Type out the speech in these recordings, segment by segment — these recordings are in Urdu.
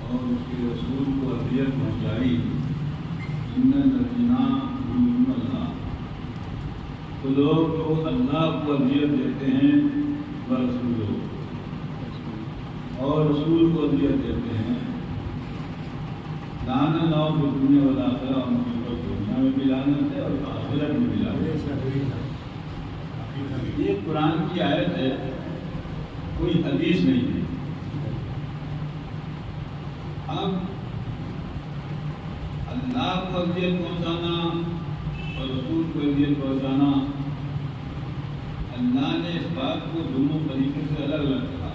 اور اس کے رسول کو اذیت پہنچائی، ان الذین یؤمنون اللہ، تو لوگ جو اللہ کو اذیت دیتے ہیں ورسولہ، اور رسول کو اذیت دیتے ہیں، لعن اللہ فی الدنیا والآخرہ، ان کی دنیا میں بھی لعنت ہے اور آخرت میں بھی لعنت ہے۔ یہ قرآن کی آیت ہے، کوئی حدیث نہیں ہے۔ اب اللہ کو اذیت پہنچانا اور رسول کو اذیت پہنچانا، اللہ نے اس بات کو دونوں طریقے سے الگ الگ کہا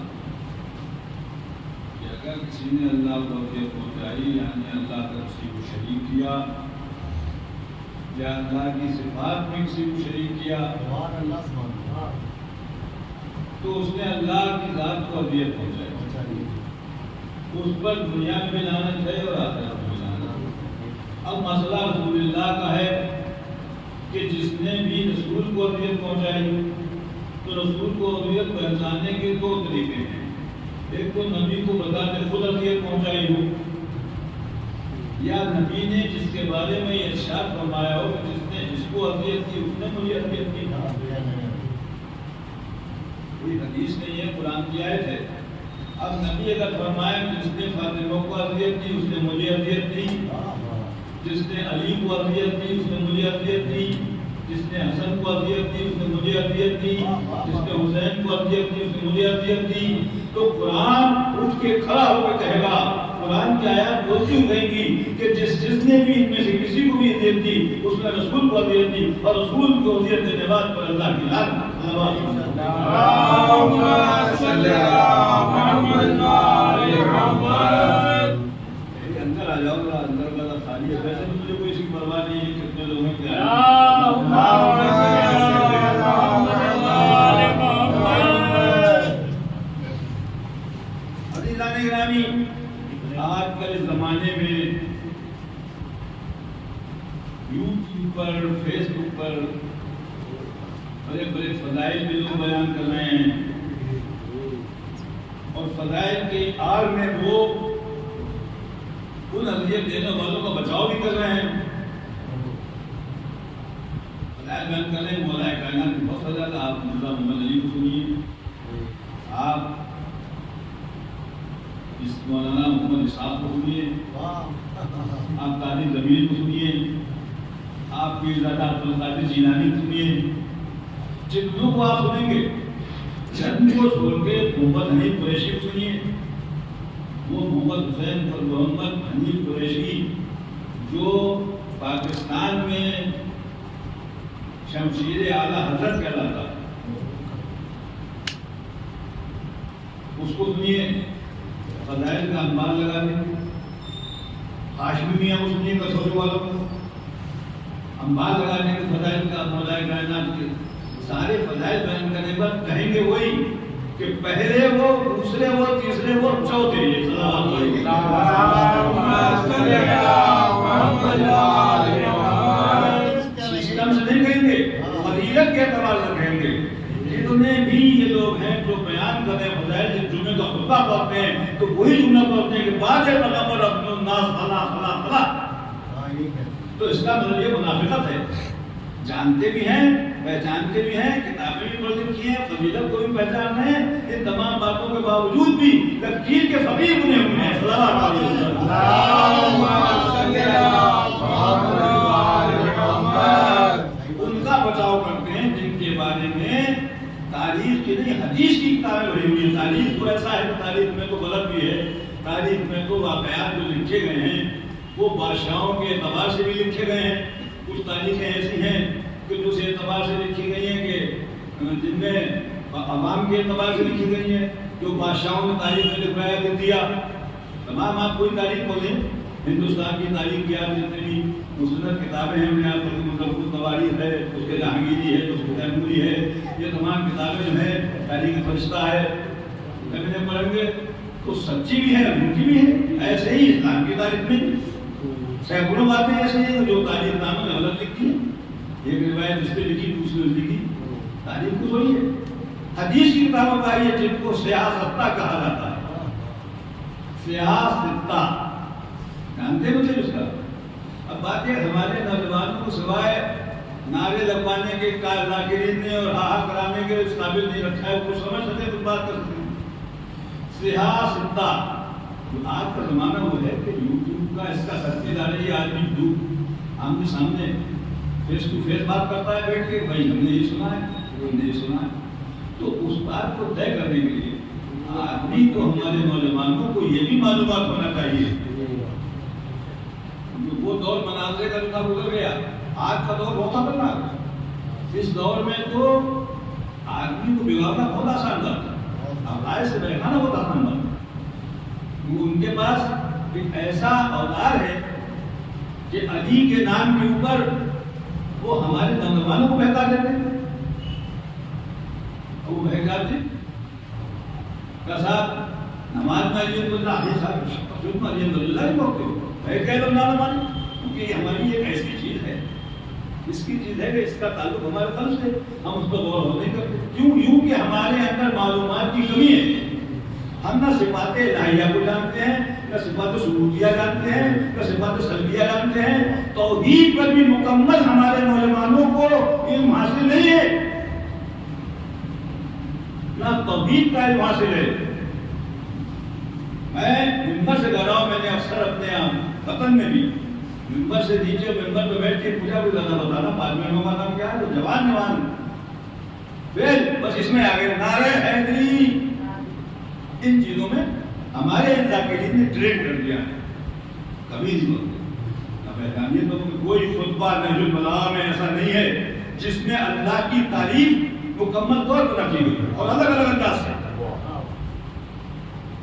کہ اگر کسی نے اللہ کو اذیت پہنچائی، یعنی اللہ کا کسی کو شریک کیا یا اللہ کی صفات میں کسی کو شریک کیا، تو اس نے اللہ کی ذات کو اذیت پہنچائی، اس پر دنیا میں لعنت ہے اور آخرت میں لعنت۔ اب مسئلہ رسول اللہ کا ہے کہ جس نے بھی رسول کو اذیت پہنچائی، تو رسول کو اذیت پہنچانے کے دو طریقے ہیں، ایک تو نبی کو بتاتے خود اذیت پہنچائی ہو، یا نبی نے جس کے بارے میں یہ ارشاد فرمایا ہو کہ جس نے اس کو اذیت کی اس نے مجھے اذیت کی۔ کوئی حدیث نہیں ہے، قرآن کی آیت ہے۔ اب نبی اگر فرمائے کہ جس نے فاطمہ کو اذیت دی اس نے مجھے اذیت دی، جس نے علی کو اذیت دی اس نے مجھے اذیت دی، جس نے حسن کو اذیت دی اس نے مجھے اذیت دی، جس نے حسین کو اذیت دی اس نے مجھے اذیت دی، تو قرآن اٹھ کے کھڑا ہو کے کہے گا، قرآن کی آیات بولتی ہوئی کہیں گی کہ جس نے بھی ان میں سے کسی کو بھی اذیت دی اس نے رسول کو اذیت دی، اور رسول کو اذیت دینے بعد پر اللہ کی لعنت۔ اللہم صلی علی محمد وعلی محمد۔ اندر آ جاؤ گا، اندر والا خالی ہے، ویسے بھی مجھے کوئی اس کی پرواہ نہیں ہے کتنے لوگوں کے آئے۔ عزیزان گرامی، آج کل اس زمانے میں یوٹیوب پر، فیس بک پر بڑے بڑے فضائل بھی لوگ بیان کر رہے ہیں، اور فضائل کے آڑ میں وہ ان اذیت دینے والوں کا بچاؤ بھی کر رہے ہیں۔ فضائل بیان کر رہے ہیں، مولا کائنات کی بہت فضائل، آپ مرزا محمد علی کو سنیے، آپ اس مولانا محمد اسحاق کو سنیے، آپ قاضی ضمیر کو سنیے، آپ پیرزادہ عبدالقادر جیلانی کو سنیے، جتنوں کو آپ سنیں گے، چند کو چھوڑ کے محمد حنیف قریشی کو سنیے، وہ محمد حسین اور محمد حنیف قریشی جو پاکستان میں شمشیر اعلیٰ حضرت کہلاتا ہے، اس کو سنیے، فضائل کا انبار لگا دیں۔ ہاشمی میاں کو سنیے، کسوری والوں کو انبار لگا دیں کہ فضائل کا، مولا کائنات کے سارے فضائل بیان کرنے پر کہیں گے وہی کہ پہلے وہ، دوسرے وہ، تیسرے وہ، چوتھے یہ۔ سسٹم سے نہیں کہیں گے، فضیلت کے اعتبار سے کہیں گے۔ جتنے بھی یہ لوگ ہیں جو بیان کر رہے ہیں فضائل، جب جمعے کا خطبہ پڑھتے ہیں تو وہی جملہ پڑھتے ہیں کہ بعد پیغمبر اپنے الناس فلا فلا فلا، تو اس کا مطلب یہ منافقت ہے۔ جانتے بھی ہیں، پہچانتے بھی ہیں، کتابیں بھی پڑھ لکھی ہیں، فضیلت کو بھی پہچان رہے ہیں، ان تمام باتوں کے باوجود بھی تکفیر کے فقیر بنے ہوئے ہیں۔ ان کا بچاؤ کرتے ہیں جن کے بارے میں تاریخ کی نہیں، حدیث کی کتابیں بھری ہوئی ہیں۔ تاریخ تو ایسا ہے کہ تاریخ میں تو غلط بھی ہے، تاریخ میں تو واقعات جو لکھے گئے ہیں وہ بادشاہوں کے اعتبار سے بھی لکھے گئے ہیں، کچھ تاریخیں ایسی ہیں کہ جو اس اعتبار سے لکھی گئی ہیں کہ جن میں عوام کے اعتبار سے لکھی گئی ہیں، جو بادشاہوں نے تاریخ میں لکھوایا لکھ دیا۔ تمام آپ کوئی تاریخ کھولیں، ہندوستان کی تاریخ کی آپ جتنے بھی مسند کتابیں ہیں، انہیں آپ مظفر تواریخ ہے، اس کے جہانگیری ہے، اس کے تیموری ہے، یہ تمام کتابیں جو ہیں، تاریخ فرشتہ ہے، کبھی پڑھیں گے تو سچی بھی ہے، جھوٹی بھی ہے۔ ایسے ہی اسلام کی تاریخ میں سینکڑوں باتیں ایسے ہیں جو تاریخ ناموں نے غلط لکھی ہیں، ایک روایت اس پہ لکھی، دوسری اس لکھی، تاریخ کچھ وہی ہے۔ حدیث کی کتابوں کا یہ جن کو سیاستہ کہا جاتا ہے، سیاستہ جانتے ہیں مجھے اس کا؟ اب بات یہ ہمارے نوجوانوں کو سوائے نعرے لگوانے کے ذاکرین نے اور ہاہا کرانے کے اس قابل نہیں رکھا ہے، وہ سمجھ سکتے کچھ بات کر سکتے ہیں۔ سیاستہ آج کا زمانہ وہ ہے کہ یوٹیوب کا اس کا سرکے ڈالے یہ آدمی دور آمنے سامنے فیس ٹو فیس بات کرتا ہے بیٹھ کے، بھائی ہم نے یہ سنا ہے، کوئی نہیں سنا ہے، تو اس بات کو طے کرنے کے لیے آدمی کو ہمارے نوجوانوں کو یہ بھی معلومات ہونا چاہیے۔ وہ دور مناظرے کا جو گزر گیا، آج کا دور بہت خطرناک ہے۔ اس دور میں تو آدمی کو بگاڑنا بہت آسان بات ہے، اب آئے سے بیٹھانا بہت آسان بات ہے۔ وہ ان کے پاس ایک ایسا اوزار ہے کہ علی کے نام کے اوپر وہ ہمارے نوجوانوں کو بہکا دیتے ہیں، وہ بہک جاتے کا صاحب نماز میں علی اللہ علیہ صاحب علی اللہ ہی بولتے ہو، کہہ دو نہ نماز، کیونکہ یہ ہماری ایک ایسی چیز ہے، اس کی چیز ہے کہ اس کا تعلق ہمارے قلب سے، ہم اس پر غور نہیں کرتے۔ کیوں؟ یوں کہ ہمارے اندر معلومات کی کمی ہے، ہم نہ صفات الہیہ کو جانتے ہیں، نہ صفات ثبوتیہ جانتے ہیں، نہ صفات سلبیہ جانتے ہیں۔ توحید پر بھی مکمل ہمارے نوجوانوں کو علم حاصل نہیں ہے، نہ توحید کا علم حاصل ہے۔ میں ممبر سے کہہ رہا ہوں، میں نے اکثر اپنے وطن میں بھی ممبر سے نیچے ممبر پہ بیٹھ کے پوجا کو زیادہ بتانا، بعد میں کا نام کیا ہے، تو جوان پھر بس اس میں آگے نعرہ حیدری، ان چیزوں میں ہمارے ذاکرین نے ٹرین کر دیا ہے۔ کبھی نہیں ہوتے اب احکامیت میں کوئی خطبہ نہج البلاغہ میں ایسا نہیں ہے جس میں اللہ کی تعریف مکمل طور پر رکھی ہوئی اور الگ الگ انداز سے،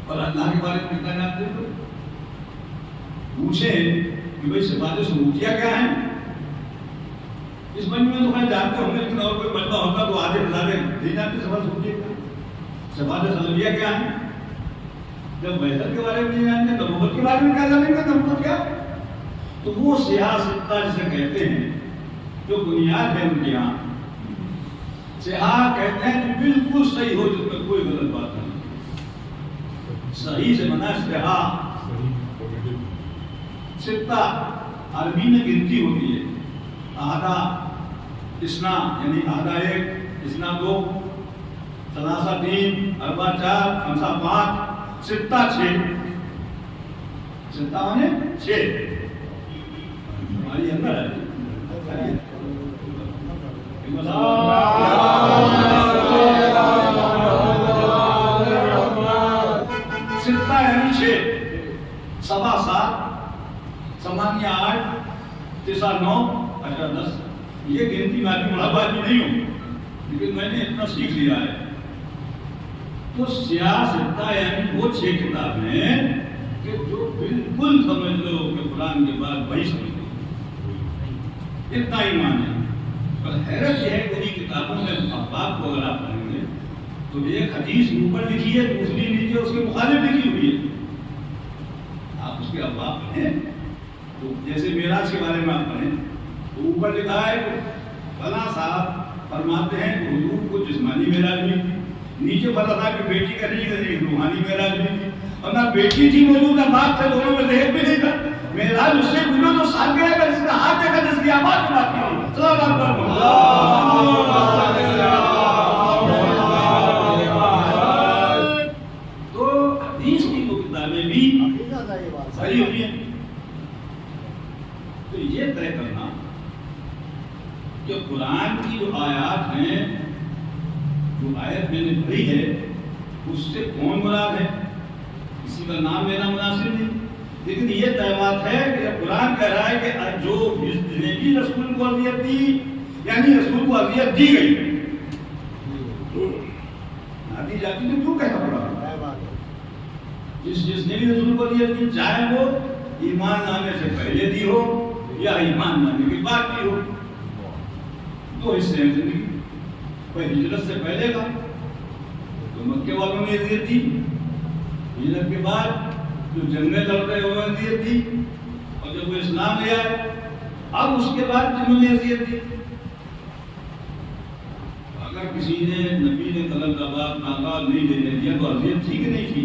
اور اللہ کے بارے میں کتنا جانتے ہیں؟ پوچھیں کہ بھائی صفات ثبوتیہ کیا ہیں؟ اس مجمع میں تو میں جانتے ہوں گے، لیکن اور کوئی مجمع ہوتا تو آدھے ہزارے نہیں جانتے صفات ثبوتیہ کیا، صفات سلبیہ کیا ہیں؟ جب وحدت کے بارے میں نہیں جانتے، نبوت کے بارے میں کیا جانیں گے؟ نبوت کیا؟ تو وہ سیاستہ جسے کہتے ہیں، جو بنیاد ہے ان کے یہاں، سیاہ کہتے ہیں کہ بالکل صحیح ہو جس میں کوئی غلط بات نہیں، صحیح سے منع سیاہ۔ ستہ عربی میں گنتی ہوتی ہے، آدھا اسنا یعنی آدھا ایک، اسنا دو، ثلاثہ تین، اربع چار، خمسہ پانچ، ستہ چھ، ستہ مانے چھ، ہماری اندر ہے۔ ستہ یعنی چھ، سوا سات، سمانیہ آٹھ، تسعہ نو، اچھا 10، یہ گنتی میں بھی مرحبا بھی نہیں ہوں، لیکن میں نے اتنا سیکھ لیا ہے۔ تو سیاستہ یعنی وہ 6 کتابیں کہ جو بالکل سمجھ لو کہ قرآن کے بعد وہی سمجھ لو، اتنا ایمان ہے۔ اور حیرت یہ ہے کہ انہیں کتابوں میں ابواب کو اگر آپ پڑھیں گے تو ایک حدیث اوپر لکھی ہے، دوسری نیچے اس کے مخالف لکھی ہوئی ہے، آپ اس کے ابواب پڑھیں تو جیسے معراج کے بارے میں آپ پڑھیں تو اوپر لکھا ہے کہ فلاں صاحب فرماتے ہیں کہ حضور کو جسمانی معراج بھی تھی، نیچے پتا تھا کہ بیٹی کا نہیں روحانی معراج بھی تھی، اور نہ بیٹی تھی موجود نہ باپ تھے، دونوں میں ایک بھی نہیں تھا۔ معراج اس سے گزرو تو ساتھ گیا کہ جس کا ہاتھ دیکھا جس کی آواز سناتی ہے۔ تو حدیث کی جو کتابیں بھی بھری ہوئی ہیں، تو یہ طے کرنا کہ قرآن کی جو آیات ہیں، جو آیت میں نے پڑھی ہے اس سے کون مراد ہے، کسی کا نام لینا مناسب نہیں، لیکن یہ طے بات ہے کہ قرآن کہہ رہا ہے کہ جو جس نے بھی رسول کو اذیت دی، یعنی رسول کو اذیت دی گئی، نہ دی جاتی تو کیوں کہنا پڑا؟ جس نے بھی رسول کو اذیت دی، چاہے وہ ایمان لانے سے پہلے دی ہو یا ایمان لانے کے بعد دی ہو، دو حصے ہیں زندگی۔ کوئی ہجرت سے پہلے کا تو مکے والوں نے اذیت دی، ہجرت کے بعد جو جنگیں لڑ رہے انہوں نے اذیت دی، اور جب وہ اسلام لے آئے اب اس کے بعد جنہوں نے اذیت دی۔ اگر کسی نے نبی نے قلم کا بات ناقاب نہیں لینے دیا تو اذیت تھی کہ نہیں تھی؟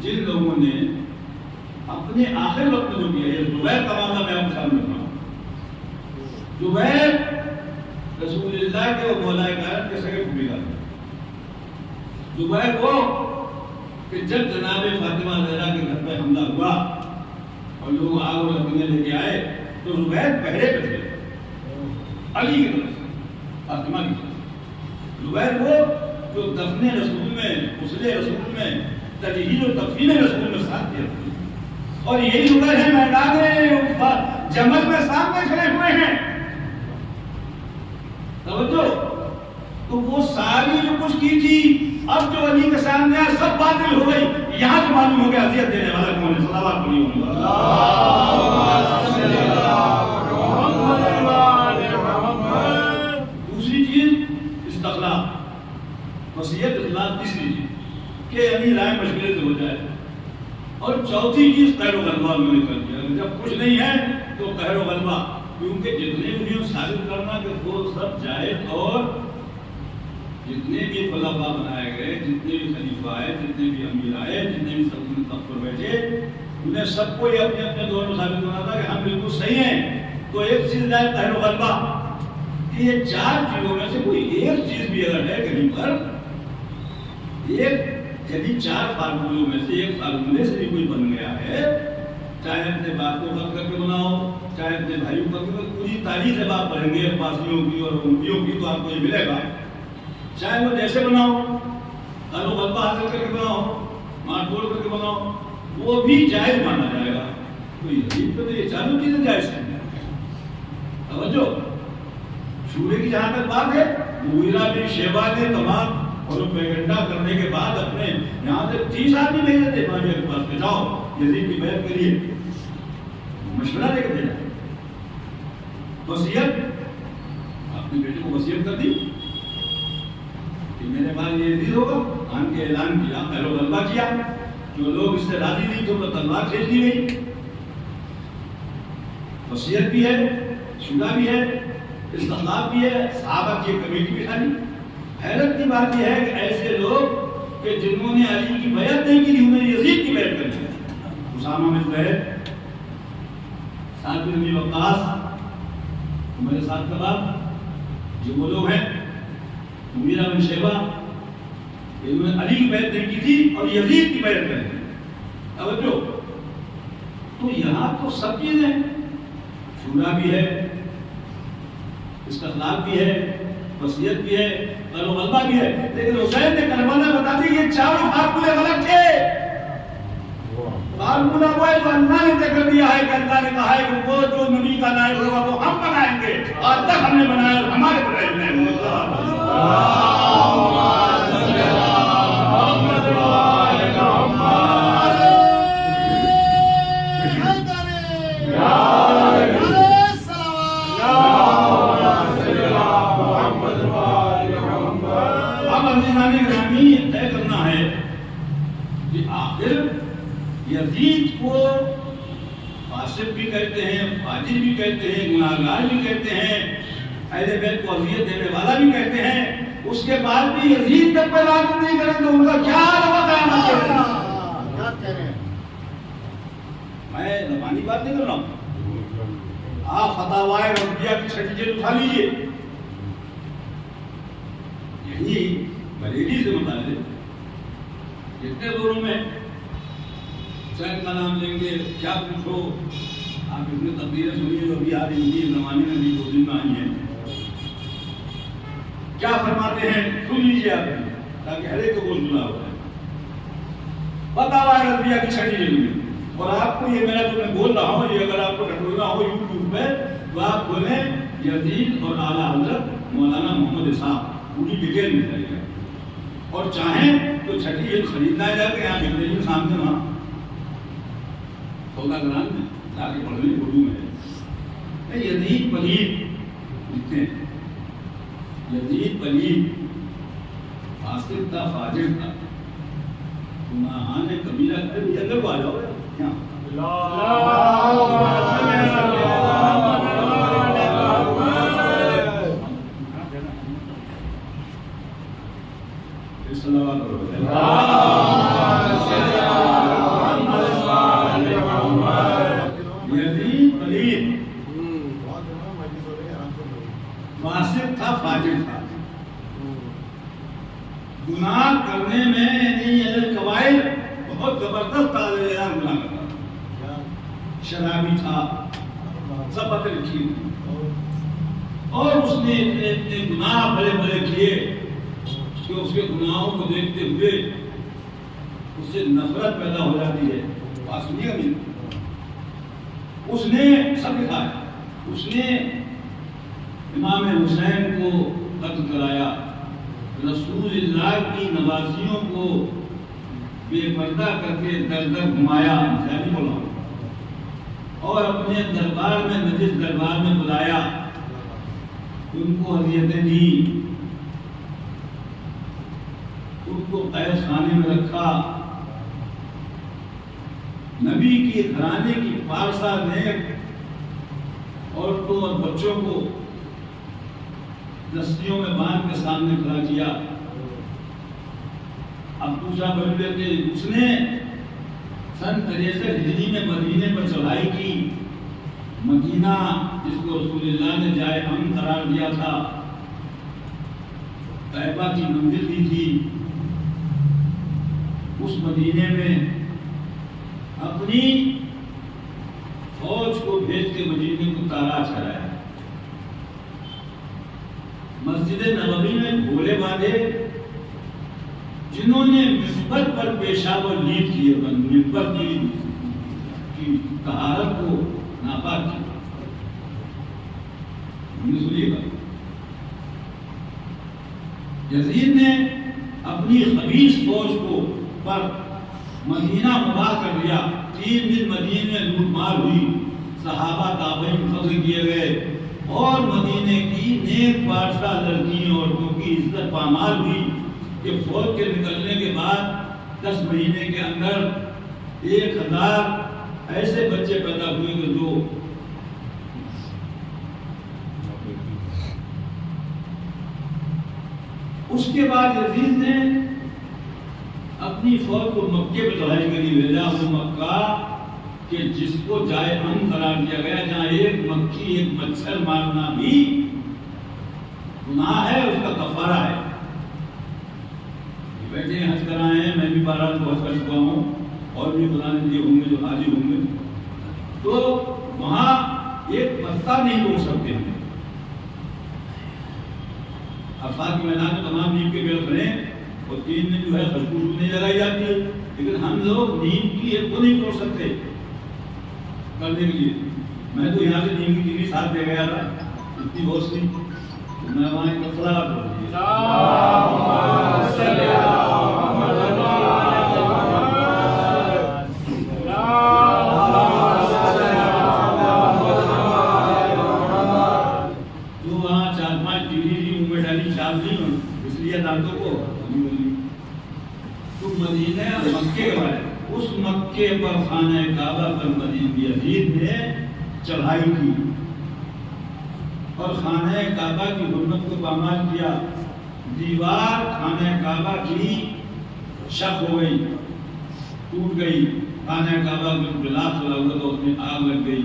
جن لوگوں نے اپنے آخر وقت میں جو کیا ہے، زبیر کا معاملہ میں آپ کے سامنے رکھا ہوں. زبیر رسول اللہ کے اور مولا کائنات کے سگے پھوپھی کا تھا. زبیر کو کہ جب جناب فاطمہ زہرا کے گھر پہ حملہ ہوا اور لوگ آگ اور لکڑیاں لے کے آئے تو زبیر پہرے پہ تھے علی کی طرف سے، فاطمہ کی طرف سے. زبیر وہ جو دفن رسول میں، غسل رسول میں، تجہیز و تکفین رسول میں ساتھ دیا تھا. اور یہی زبیر ہے میدان جمل میں سامنے کھڑے ہوئے ہیں. توجہ، تو وہ ساری جو کچھ کی تھی اب جو علی کے سامنے آیا سب باطل ہو گئی. یہاں سے معلوم ہو گیا اذیت دینے والا کون ہے. صلوات پڑھی ہوگی. دوسری چیز استخلاف، وصیت اخلاق. تیسری چیز کہ علی رائے مشورے سے ہو جائے. اور چوتھی چیز قہر و غلبہ انہوں نے کر دیا. جب کچھ نہیں ہے تو قہر و غلبہ، کیونکہ جتنے بھی ثابت کرنا کہ وہ سب جائز، اور جتنے بھی خلفاء بنائے گئے، جتنے بھی خلیفہ آئے، جتنے بھی امیر آئے، جتنے بھی سلطنت تخت پر بیٹھے، انہیں سب کو یہ اپنے اپنے دور میں ثابت کرنا تھا کہ ہم بالکل صحیح ہیں. تو ایک چیز ہے قہر و غلبہ، کہ یہ چار چیزوں میں سے کوئی ایک چیز بھی اگر ہے کہیں پر، ایک یعنی چار فارمولوں میں سے ایک فارمولے سے بھی کوئی بن گیا ہے، چاہے اپنے باپ کو قتل کر کے بناؤ، چاہے اپنے بھائی کو قتل کر کے، پوری تاریخ جب آپ پڑھیں گے عباسیوں کی اور امویوں کی تو آپ کو یہ ملے گا. چاہے وہ جیسے بناؤ، قہر و غلبہ حاصل کر کے بناؤ، مار توڑ کر کے بناؤ، وہ بھی جائز مانا جائے گا. تو یزید پہ تو یہ چاروں چیزیں جائز ہیں. توجہ، شورے کی جہاں تک بات ہے، مغیرہ بن شیبہ نے تمام پروپیگنڈا کرنے کے بعد اپنے یہاں سے 30 آدمی بھیجے تھے معاویہ کے پاس کہ جاؤ یزید کی بیعت کریے، مشورہ لے کے بھیجا. وصیت، اپنے بیٹے کو وصیت کر دی کہ میرے بعد یہ یزید ہوگا. آن کے اعلان کیا، قہر و غلبہ کیا. جو لوگ اس سے راضی نہیں تھے تو تلوار کھینچ دی گئی. وصیت بھی ہے، شورا بھی ہے، استخلاف بھی ہے، صحابہ کی کمیٹی بھی خالی. حیرت کی بات یہ ہے کہ ایسے لوگ کہ جنہوں نے علی کی بیعت نہیں کی، انہوں نے یزید کی بیعت کر لی. اسامہ بن زید، سعد بن ابی وقاص، میرے ساتھ کا باپ، جو وہ لوگ ہیں مغیرہ بن شیبہ، انہوں نے علی کی بیعت نہیں کی تھی اور یزید کی بیعت کر لی. توجہ، تو یہاں تو سب چیزیں، شورا بھی ہے، استخلاف بھی ہے، وصیت بھی ہے، قہر و غلبہ بھی ہے. لیکن حسین نے کربلا میں بتا دی یہ چاروں فارمولے غلط تھے. فارمولہ وہ ہے جو اللہ نے طے کر دیا ہے کہ اللہ نے کہا ہے کہ وہ جو نبی کا نائب ہوگا وہ ہم بنائیں گے. آج تک ہم نے بنایا اور ہمارے بنائے ہیں. طے کرنا ہے کہ آخر یزید کو فاسق بھی کہتے ہیں، فاجر بھی کہتے ہیں، گناہگار بھی کہتے ہیں، اہل بیت کو اذیت دینے والا بھی کہتے ہیں. اس کے بعد بھی یزید تک پہ بات نہیں کریں تو ان کا کیا حال ہوگا؟ میں زبانی بات نہیں کر رہا ہوں. آپ فتاوائے ربیہ کی چھٹی جلد اٹھا لیجیے، یہی بریلی سے متعلق جتنے دوروں میں حسین کا نام لیں گے، کیا پوچھو، آپ اتنی تقریریں سنیے جو ابھی آج ان کی زمانے میں بھی 2 دن میں آئی ہیں. کیا فرماتے ہیں سن لیجیے آپ بھی، تاکہ ہر ایک کو بول سنا ہو جائے. فتاوی رضویہ کی چھٹی جلد میں. اور آپ کو یہ میرا جو میں بول رہا ہوں، یہ اگر آپ کو ڈھونڈنا ہو یوٹیوب پہ تو آپ بولیں یزید اور اعلیٰ حضرت مولانا محمد اسحاق، پوری ڈیٹیل مل جائے گا. اور چاہیں تو چھٹی جلد خریدنا ہے، جا کے یہاں مل رہی ہے سامنے وہاں سودا گران میں جا کے پڑھنے اردو میں. یزید پلید لکھتے ہیں، یزید پلید، فاسق تھا، فاجر تھا، گناہان کبیرہ تھا. اندر کو آ جاؤ یہاں. صلوات فاجر تھا. گناہ کرنے میں یعنی الکبائر بہت زبردست طالب علم گناہ کرتا تھا. شرابی تھا، سب باتیں لکھی تھی. اور اس نے اتنے گناہ بڑے بڑے کیے کہ اس کے گناہوں کو دیکھتے ہوئے اس سے نفرت پیدا ہو جاتی ہے. بات سنیے گا نہیں. اس نے سب لکھا ہے. اس نے امام حسین کو قتل کرایا، رسول اللہ کی نوازیوں کو بے پردہ کر کے در در گھمایا، بولا، اور اپنے دربار میں نجس دربار میں بلایا، ان کو اذیتیں دی، ان کو قید خانے میں رکھا. نبی کی گھرانے کی پارسا نیک عورتوں اور بچوں کو رسیوں میں باندھ کے سامنے کھڑا کیا. اب پوچھا بلبے کہ اس نے سن 63 ہجری میں مدینے پر چڑھائی کی. مدینہ جس کو رسول اللہ نے جائے امن قرار دیا تھا، طیبہ کی منزل دی تھی، اس مدینے میں اپنی فوج کو بھیج کے مدینے کو تاراج کرایا. مسجد نبوی میں گھوڑے باندھے جنہوں نے ممبر پر پیشاب اور نیند کیے، ممبر کی طہارت کو ناپاک کیا. سنیے گا، یزید نے اپنی خبیث فوج کو پر مدینہ مباح کر دیا. 3 دن مدینے میں لوٹ مار ہوئی، صحابہ تابعین قتل کیے گئے، اور مدینے کی نیک پارسا لڑکیوں عورتوں کی عزت پامال ہوئی کہ فوج کے نکلنے کے بعد 10 مہینے کے اندر 1000 ایسے بچے پیدا ہوئے کہ جو اس کے بعد یزید نے اپنی فوج کو مکے پہ چڑھائی کے لیے بھیجا. وہ مکہ کہ جس کو جائے امن قرار دیا گیا، جہاں ایک مکھی ایک مچھر مارنا بھی گناہ ہے، اس کا کفارہ ہے. بیٹھے حج کرائے ہیں، میں بھی 12 کو حج کر چکا ہوں، اور بھی خدا نے دیے ہوں گے جو حاضر ہوں گے. تو وہاں ایک پتا نہیں توڑ سکتے ہیں. عرفات کے میدان میں تمام نیند کے پیڑ کھڑے ہیں، اور 3 دن جو ہے خوشبو نہیں لگائی جاتی ہے، لیکن ہم لوگ نیند کی ایک کو نہیں توڑ سکتے کرنے کے لیے. میں تو یہاں سے نیند کی ڈگری ساتھ دے گیا تھا، اتنی بہت سی، میں وہاں ایک مسئلہ پڑھ اس مکے پر خانہ کعبہ پر یزید نے چڑھائی کی اور خانہ کعبہ کی حرمت کو پامال کیا. دیوار خانہ کعبہ کی شق ہو گئی، ٹوٹ گئی. خانہ کعبہ میں گلاس چلا ہوا تو اس میں آگ لگ گئی.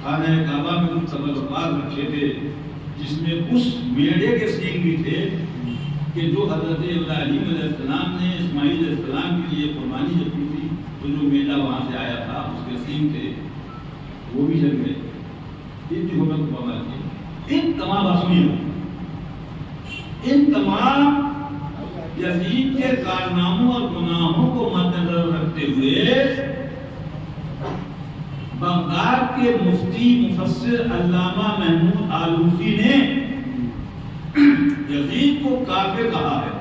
خانہ کعبہ میں کچھ تبرکات رکھے تھے جس میں اس میڑے کے سینگ بھی تھے کہ جو حضرت ابراہیم علیہ السلام نے اسماعیل علیہ السلام کے لیے قربانی جب کی تھی، تو جو میلہ وہاں سے آیا تھا اس کے سینگ تھے، وہ بھی جل گئے. اتنی حرمت کو پامال کی. ان تمام باتوں، ان تمام یزید کے کارناموں اور گناہوں کو مد نظر رکھتے ہوئے بغداد کے مفتی مفسر علامہ محمود آلوسی نے یزید کو کافر کہا ہے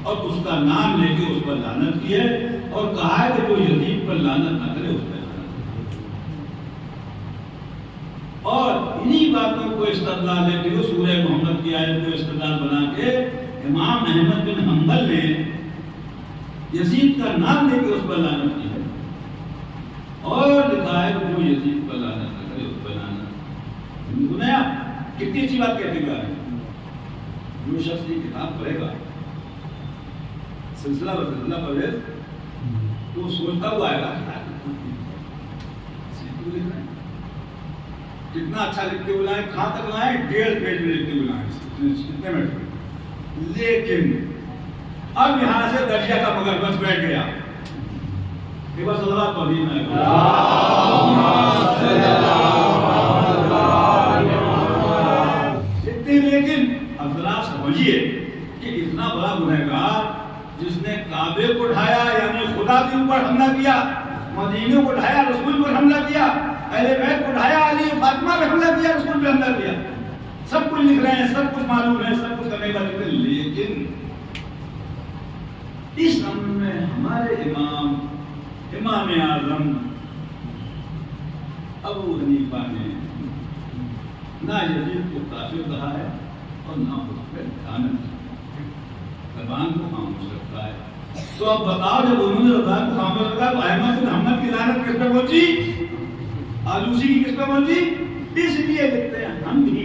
اور اس کا نام لے کے اس پر لعنت کی ہے، اور کہا ہے کہ جو یزید پر لعنت نہ کرے اس پر لعنت. اور انہی باتوں کو استدلال لے کے سورہ محمد کی آیت کو استدلال بنا کے امام احمد بن حنبل نے یزید کا نام لے کے اس پر لعنت کی ہے اور لکھا ہے کہ جو یزید پر لعنت نہ کرے اس پر لعنت. سنیا کتنی اچھی بات کہتے گا. جو شخص یہ کتاب پڑھے گا سلسلہ بسلسلہ پڑھے تو سوچتا ہوا آئے گا کتنا اچھا لکھتے ہوئے لائیں، کہاں تک لائیں، 1.5 پیج میں لکھتے ہوئے لائیں. کتنے منٹ ہوئے؟ لیکن اب یہاں سے دریا کا مگر بس بیٹھ گیا کہ بس اللہ کو بھی میں لیکن اب ذرا سمجھیے کہ اتنا بڑا گنہگار جس نے کعبے کو ڈھایا یعنی خدا کے اوپر حملہ کیا، مدینے کو ڈھایا رسول پر حملہ کیا، اہل بیت کو ڈھایا علی فاطمہ پہ حملہ کیا، رسول پہ حملہ کیا، سب کچھ لکھ رہے ہیں، سب کچھ معلوم ہے، سب کچھ کرنے کا ذکر، لیکن اس امر میں ہمارے امام اعظم ابو حنیفہ نے نہ یزید کو کافر کہا ہے اور نہ اس پہ لعنت، زبان کو خاموش رکھا ہے۔ تو اب بتاؤ جب انہوں نے زبان کو خاموش رکھا تو احمد بن حنبل کی لعنت کس پہ پہنچی؟ آلوسی کی کس پہ پہنچی؟ اس لیے لکھتے ہیں ہم بھی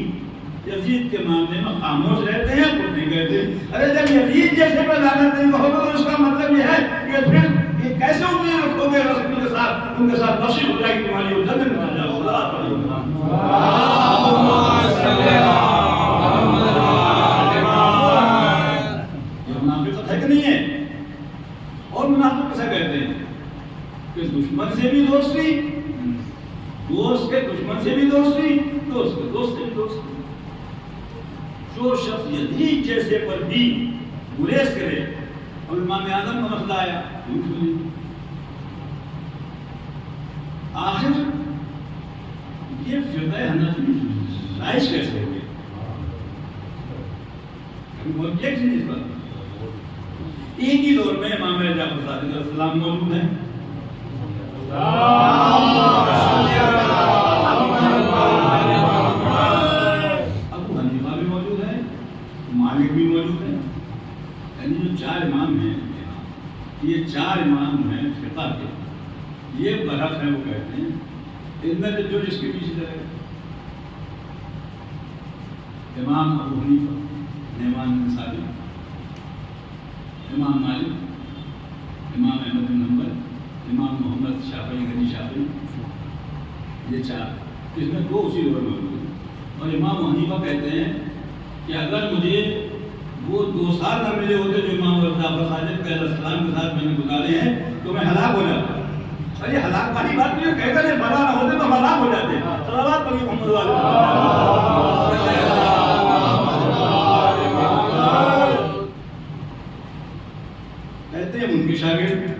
یزید کے معاملے میں خاموش رہتے ہیں، کچھ نہیں کہتے۔ ارے جب یزید جیسے پہ لعنت نہیں کہو تو اس کا مطلب یہ ہے کہ پھر یہ کیسے امید رکھو گے رسول کے ساتھ، ان کے ساتھ بخشش ہو جائے گی تمہاری وہ جنت میں جاؤ۔ یہ منافقت ہے کہ نہیں ہے؟ اور منافق کیسے کہتے ہیں کہ دشمن سے بھی دوستی، دوست کے دشمن سے بھی دوستی، دوست کے دوست سے بھی دوستی۔ جو شخص یزید جیسے پر بھی گریز کرے، اور امام اعظم کا مسئلہ آیا، آخر یہ فرقہ حنفی رائج کیسے ہوئے؟ ایک ہی دور میں امام جعفر صادق علیہ السلام موجود ہیں، ابو حنیفہ بھی موجود ہے، مالک بھی موجود ہے، یعنی جو چار امام ہیں، یہ چار امام ہیں فقہ کے، یہ برحق ہے، وہ کہتے ہیں ان میں جو جس کے پیچھے جائے گا، امام ابو حنیفہ، امام ثابت، امام مالک، امام احمد بن حنبل، امام محمد شافعی غنی شافعی، یہ چار، اس میں دو اسی دور میں موجود ہیں۔ اور امام حنیفہ کہتے ہیں کہ اگر مجھے وہ 2 سال نہ ملے ہوتے جو امام جعفر صادق علیہ السلام کے ساتھ میں نے گزارے ہیں تو میں ہلاک ہو جاتا۔ ارے ہلاک والی بات نہیں ہے، کہتے ہیں فلاں نہ ہوتے تو ہلاک ہو جاتے۔ صلوات پڑھی محمد والے۔ کہتے ہیں ان کے شاگرد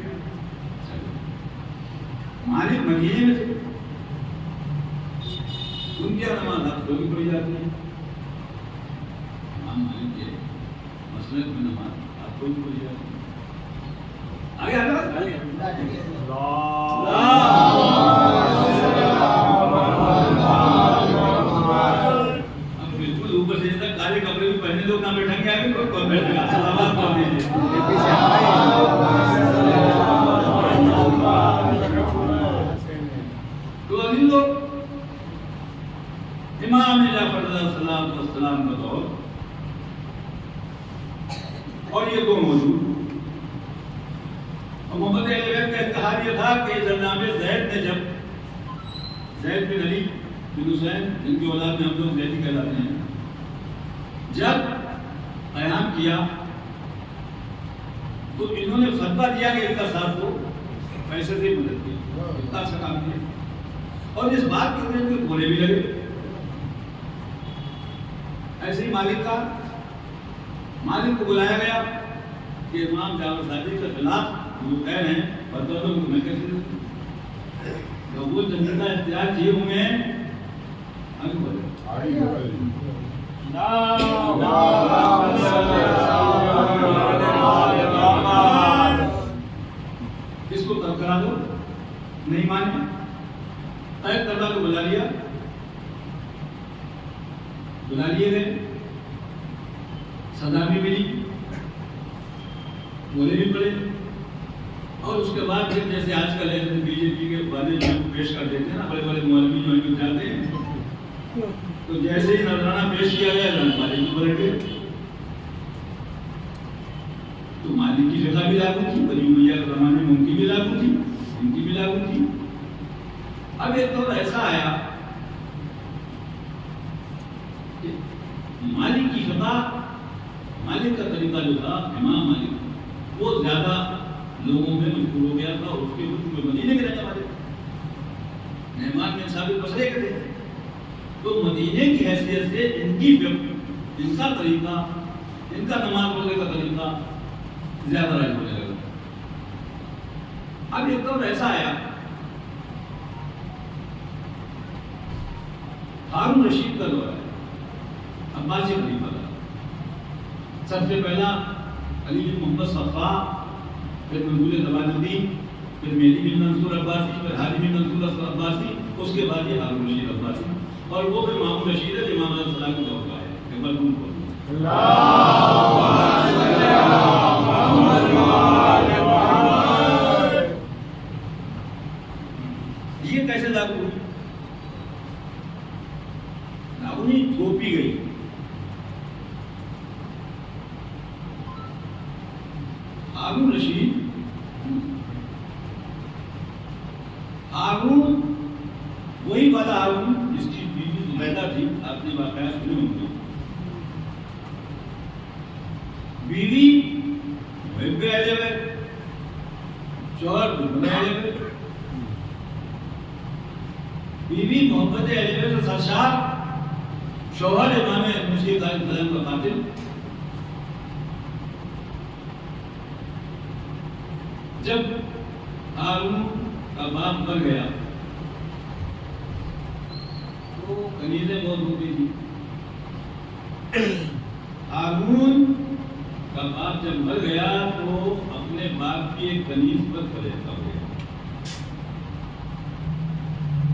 مالک مدینے میں تھے، ان کی نماز آپ کو بھی پڑھی جاتی ہے، امام مالک کے مسلک میں نماز آپ کو بھی پڑھی جاتی ہے۔ آگے اب بالکل اوپر سے تک کالے کپڑے بھی پہنے لوگ نہ بیٹھیں گے، آگے کوئی بیٹھے گا، صلوات پڑھ دیجیے۔ تو عزیز لوگ، امام جعفر علیہ السلام کا دور اور یہ دو موجود، اور محمد اہل بیت کا اتحاد یہ تھا کہ جناب زید نے جب زید بن علی بن حسین جن کی اولاد میں ہم لوگ زیدی کہلاتے ہیں، جب قیام کیا تو انہوں نے فتویٰ دیا کہ ان کا ساتھ کو پیسے سے مدد کی، اتنا اچھا کام کیا، اور اس بات کے اندر کوئی بولے بھی لگے۔ ایسے ہی مالک کو بلایا گیا کہ امام جعفر صادق کے خلاف جو کہہ رہے ہیں فتویٰ تو میں کیسے دوں؟ وہ جنتا اختیار کیے ہوئے ہیں، آگے بولے اس کو تب کرا دو، نہیں مانے، قید کردہ کو بلا لیے گئے، سزا بھی ملی، بولے بھی پڑے، اور اس کے بعد پھر جیسے آج کل بی جے پی کے والے جو پیش کر دیتے ہیں نا، بڑے بڑے مولوی جو ہیں جاتے ہیں، تو جیسے ہی نذرانہ پیش کیا گیا مالک بھی پلٹ گئے۔ تو مالک کی فقہ بھی لاگو تھی، بنی امیہ کے زمانے میں ان کی بھی لاگو تھی، ان کی بھی لاگو تھی۔ اب ایک دور ایسا آیا کہ مالک کی فقہ، مالک کا طریقہ جو تھا امام مالک، وہ زیادہ لوگوں میں مشہور ہو گیا تھا، اور اس کے کچھ مدینے کے رہنے والے تھے، نعمان بن ثابت بصری کے تھے، تو مدینے کی حیثیت سے ان کا طریقہ، ان کا نماز روزے کا طریقہ زیادہ رائج ہونے لگا۔ اب ایک دور ایسا آیا، ہارون رشید کا دور ہے، عباسی خلیفہ کا، سب سے پہلا علی بن محمد صفا، پھر منظور زبان الدین، پھر مہدی بن منصور عباسی، پھر حاجی بن منصور عباسی، اس کے بعد یہ ہارون رشید عباسی، اور وہ پھر مامون رشید ہے، امام علیہ السلام کا دور کا ہے۔ یہ کیسے لاگو ہوئی؟ لاگو نہیں، تھوپی گئی۔ ہارون رشید، ہارون وہی والا ہارون جس کی بیوی زبیدہ تھی، آپ نے واقعات سنے ہوں گے۔ بیوی محب اہل بیت، شوہر دشمن اہل بیت، بیوی محبت اہل بیت کا سرشار، شوہر امام مسیح علیہ السلام کا قاتل۔ جب ہارون کا باپ مر گیا تو کنیزیں بہت ہوتی تھی۔ ہارون کا باپ جب مر گیا تو اپنے باپ کی ایک کنیز پر فریضہ ہو گیا۔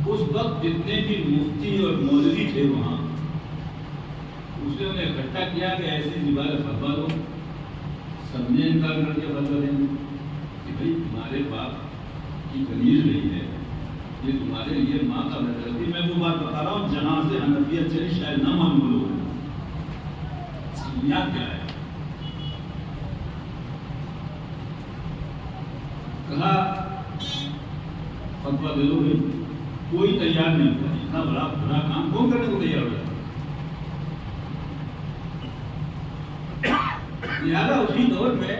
اس وقت جتنے بھی مفتی اور مولوی تھے وہاں، اس نے انہیں اکٹھا کیا کہ ایسی عبادت فتوا دو، سب نے انکار کر کے فتوا دیں کہ بھائی تمہارے باپ کی کنیز نہیں ہے، یہ تمہارے لیے ماں کا درجہ تھی۔ میں وہ بات بتا رہا ہوں جہاں سے حنفیت چلی، شاید نہ معلوم لوگ بنیاد کیا ہے۔ کہا فتوا دے دو، کوئی تیار نہیں تھا، اتنا بڑا برا کام کون کرنے کو تیار ہو جاتا؟ لہٰذا اسی دور میں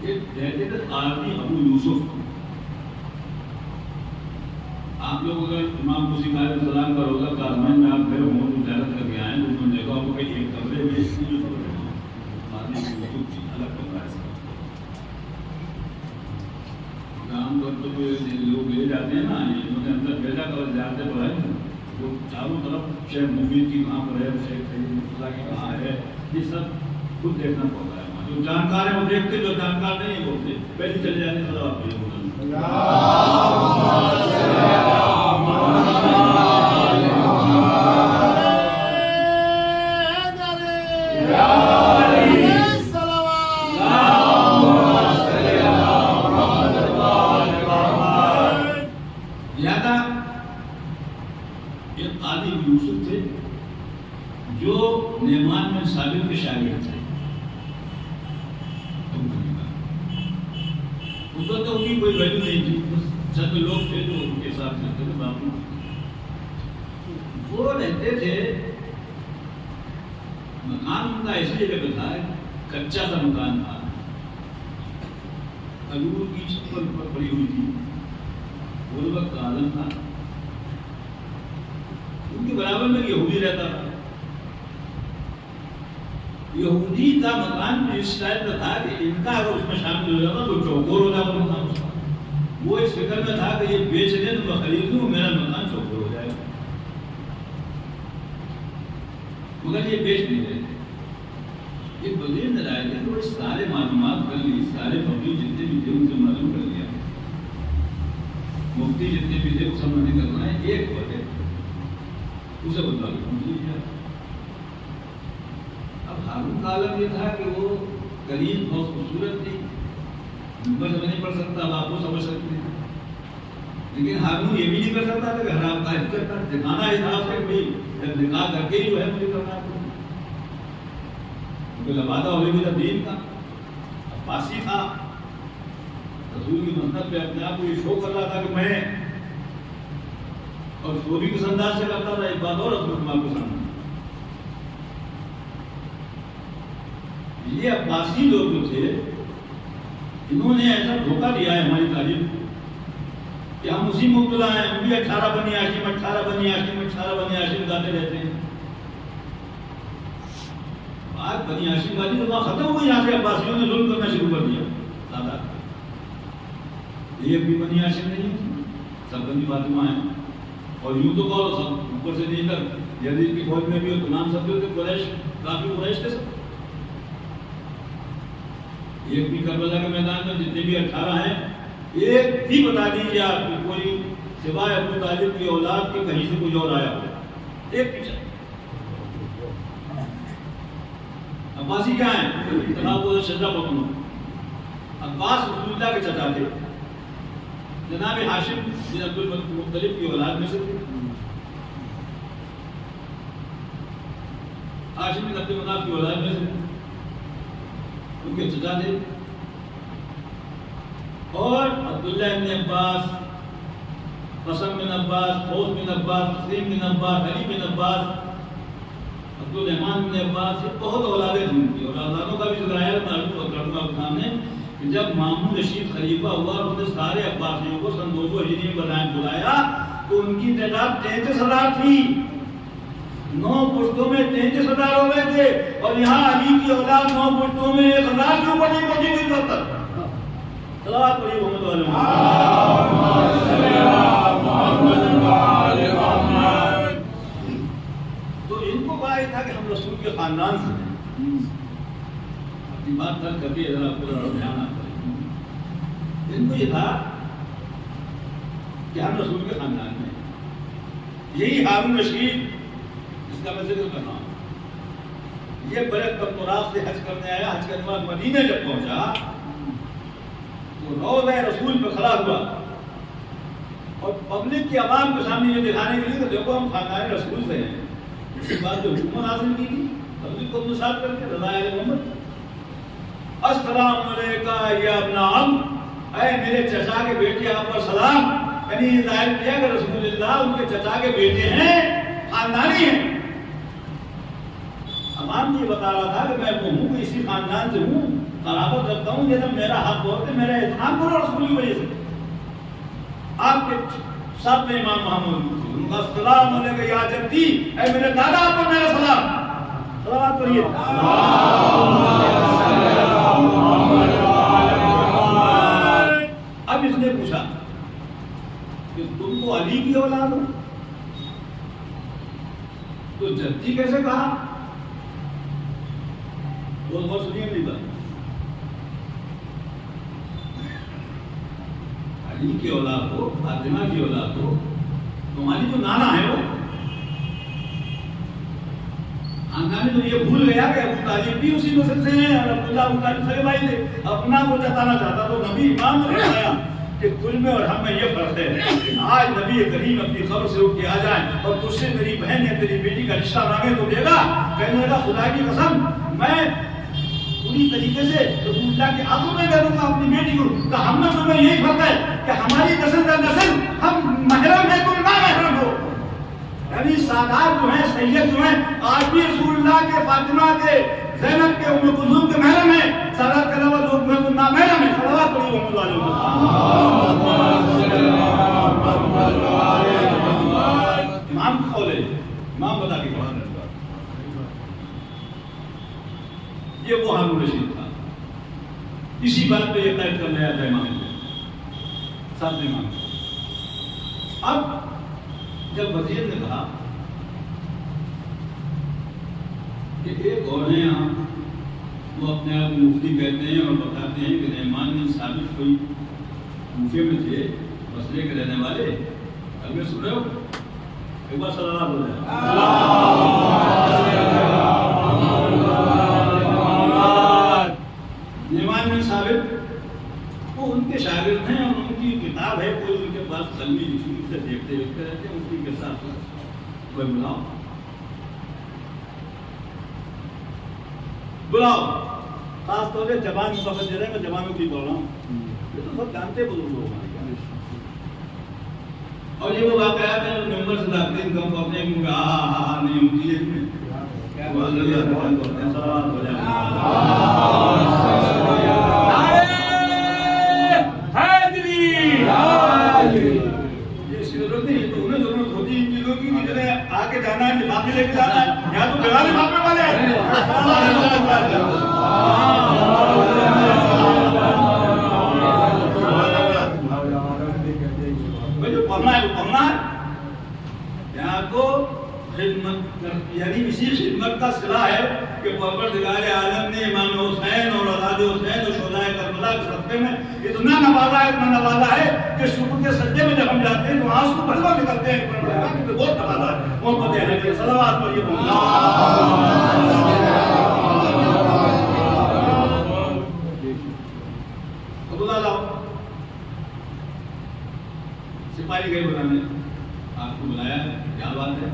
ایک رہتے تھے قاضی ابو یوسف، آپ لوگ اگر امام حسین علیہ السلام کا روزہ کارمین میں آپ گئے ہوں تو زیارت کر کے آئے تو انہوں نے دیکھا ہوگا کہ ایک کمرے میں اس کی جو قاضی ابو یوسف کی الگ کمرہ ہے۔ عام طور پر جو لوگ لے جاتے ہیں نا، انہوں نے اندر بھیجا کر زیارتیں پڑھائی، جو چاروں طرف شیخ مفید کی کہاں پر ہے، شیخ سید کی کہاں ہے، یہ سب خود دیکھنا پڑتا ہے۔ جو جانکار ہیں وہ دیکھتے، جو جانکار نہیں ہے وہ پہلے چلے جاتے ہیں۔ یہ قاضی یوسف تھے جو نعمان بن ثابت کے شاگرد تھے۔ ادھر تو ان کی کوئی ویلیو نہیں تھی، چند لوگ تھے جو ان کے ساتھ رہتے تھے، باقی وہ رہتے تھے۔ مکان ان کا ایسی جگہ پہ تھا، کچا سا مکان تھا، کلور کی چھپر پر پڑی ہوئی تھی، غربت کا عالم تھا۔ ان کے برابر میں یہودی رہتا تھا۔ یہودی کا مکان اس ٹائپ کا تھا کہ ان کا اگر اس میں شامل ہو جاتا تو چوکور ہو جاتا تھا۔ وہ اس فکر میں تھا کہ یہ بیچ دیں تو میں خرید لوں، میرا مکان چوکور ہو جائے گا، مگر یہ بیچ نہیں رہے تھے۔ ایک وزیر نے رائے دی تو سارے معلومات کر لی، سارے فقیر جتنے بھی تھے ان سے معلوم کر لیا، مفتی جتنے بھی تھے وہ سب نہیں کرنا ہے، ایک وقت اسے بتا دیا۔ اب ہارون کا عالم یہ تھا کہ وہ کنیز بہت خوبصورت تھی، نمبر سمجھ نہیں پڑ سکتا، اب آپ کو سمجھ سکتے ہیں، لیکن ہارون یہ بھی نہیں کر سکتا کہ حرام کا کرتا دکھانا ہے صاحب سے بھائی جب نکاح کر کے ہی جو ہے مجھے کرنا ہے، کیونکہ لبادہ ہونے بھی تھا دین کا، عباسی تھا، رسول کی مسند پہ اپنے آپ کو یہ شو کر رہا تھا کہ میں، اور شوری کس انداز سے کرتا تھا، ایک بات اور رسول کو پسند۔ یہ عباسی لوگ جو تھے انہوں نے ایسا دھوکہ دیا ہے ہماری تاریخ کہ ہم اسی مبتلا ہیں. ہم بھی 18 بنی ہاشم 18 بنی ہاشم 18 بنی ہاشم گاتے رہتے ہیں. بات بنی ہاشم والی تو وہاں ختم ہوئی. یہاں سے عباسیوں نے ظلم کرنا شروع کر دیا. دادا یہ بھی بنی ہاشم نہیں ہے, سب بنی فاطمہ ہیں. اور یوں تو کہو سب اوپر سے نہیں کر یزید کی فوج میں بھی ہو تو نام سب جو تھے قریش, کافی قریش تھے سب. ایک بھی کربلا کے میدان میں جتنے بھی 18 ہیں ایک بھی بتا دیجیے آپ کی کوئی سوائے ابو طالب کی اولاد کے کہیں سے کوئی اور آیا ہو, ایک بھی چاہیے. عباسی کیا ہیں؟ جناب شجرہ بطن. عباس رسول اللہ کے چچا تھے. جناب ہاشم بن عبد المطلب کی اولاد میں سے تھے. ہاشم بن عبد المناف کی اولاد میں سے ان کے چچا تھے. اور عبداللہ بن عباس, قاسم بن عباس, فوز بن عباس, قاسم بن عباس, علی بن عباس, عبدالرحمن بن عباس, یہ بہت اولادیں تھیں ان کی. اور اولادوں کا بھی ذکر آیا کروں گا آپ سامنے کہ جب مامون رشید خلیفہ ہوا انہوں نے سارے عباسیوں کو سن 200 ہجری میں بلایا تو ان کی تعداد 33,000 تھی. 9 پشتوں میں 33,000 ہو گئے تھے. اور یہاں علی کی اولاد 9 پشتوں میں 1,000 سے اوپر نہیں پہنچی گئی تب تک. صلوات پڑھیے محمد علیہ محمد. تو ان کو کہا یہ تھا کہ ہم رسول کے خاندان سے ہیں. اپنی بات کر کر کے ذرا پورا دھیان آپ کریں. ان کو یہ تھا کہ ہم رسول کے خاندان میں ہیں. یہی ہارون رشید جس کا میں ذکر کر رہا ہوں, یہ بڑے کمتراف سے حج کرنے آیا. حج کرنے بعد مدینہ جب پہنچا تو روضہ رسول پہ کھڑا ہوا اور پبلک کی عوام کے سامنے یہ دکھانے کے لیے کہ دیکھو ہم خاندان رسول سے ہیں. اس کے بعد جو حکومت حاصل کی تھی پبلک کو نصاب کر کے رضا محمد, السلام علیکہ یا ابن عم, اے میرے چچا کے بیٹے آپ پر سلام. یعنی ظاہر کیا کہ رسول اللہ ان کے چچا کے بیٹے ہیں, خاندانی ہیں. عوام یہ بتا رہا تھا کہ میں وہ ہوں کہ اسی خاندان سے ہوں, قرابت رکھتا ہوں, یہ سب میرا حق بہت ہے, میرا احترام کرو رسول کی وجہ سے. آپ کے ساتھ میں امام محمد السلام علیکہ یا جدی, اے میرے دادا آپ پر میرا سلام. صلوات پڑھیے. اب اس نے پوچھا کہ تم تو علی کی اولاد ہو تو جدی کیسے کہا؟ بہت سنیے میری بات. علی کی اولاد ہو, فاطمہ کی اولاد ہو, تمہاری جو نانا ہے وہ خاندان تو یہ بھول گیا کہ ابو طالب بھی اسی نسل سے ہیں اور عبداللہ ابو طالب سے بھائی تھے. اپنا وہ جتانا چاہتا تو نبی امام نے بتایا کہ تجھ میں اور ہم میں یہ فرق ہے. آج نبی کریم اپنی خبر سے اٹھ کے آ جائیں اور تجھ سے میری بہن یا تیری بیٹی کا رشتہ مانگے تو دے گا. کہنے لگا خدا کی قسم میں پوری طریقے سے رسول اللہ کے آنکھوں میں کروں گا اپنی بیٹی کو. تو ہم میں تمہیں یہی فرق ہے کہ ہماری نسل در نسل ہم محرم ہے, تم نہ محرم ہو. یعنی سادات جو ہیں, سید جو ہیں, آج بھی رسول اللہ کے, فاطمہ کے, زینب کے, ام کلثوم کے محرم ہیں. سادات کے علاوہ لوگ میں نا محرم ہیں. صلوات پڑھیے محمد علیہ محمد. امام کا قول ہے, امام بتا کے کہا یہ وہ ہارون رشید تھا. اسی بات پہ یہ قید کرنے آیا تھا امام ساتھ میں امام. اب جب وزیر نے کہا کہ ایک اور ہیں یہاں وہ اپنے آپ مفتی کہتے ہیں اور بتاتے ہیں کہ نعمان بن ثابت کوئی کوفے میں تھے, بصرے کے رہنے والے. اگر سن رہے ہو ایک بار صلی اللہ علیہ وسلم. نعمان بن ثابت وہ ان کے شاگرد ہیں اور ان کی کتاب ہے کوئی ان کے پاس قلمی لکھی سے دیکھتے رہتے ہیں اسی کے ساتھ کوئی بلاؤ. خاص طور سے زبان متفجر ہے, میں زبانوں کی بول رہا ہوں, یہ تو سب جانتے بزرگ لوگ ہیں. اور یہ وہ واقعات ہیں ممبر سے لاتے ہیں کم کرتے ہیں کیونکہ نہیں ہوتی ہے آگے جانا ہے باقی لے کے جانا ہے یا تو گھرانے بھاگنے والے ہیں. جو پڑھنا ہے وہ پڑھنا ہے. یہاں کو خدمت یعنی اسی خدمت کا صلہ ہے کہ پروردگار عالم نے امام حسین اور اولاد حسین اور شہدائے کربلا کے صدقے میں اتنا نوازا ہے کہ شکر کے سجدے میں جب ہم جاتے ہیں تو آنسو کو بھلوا نکلتے ہیں. پروردگار کی بہت نوازا ہے. محمد علیہ صلوات پڑھیے. خدا لاؤ سپاہی گئے بلانے آپ کو بلایا ہے. کیا بات ہے؟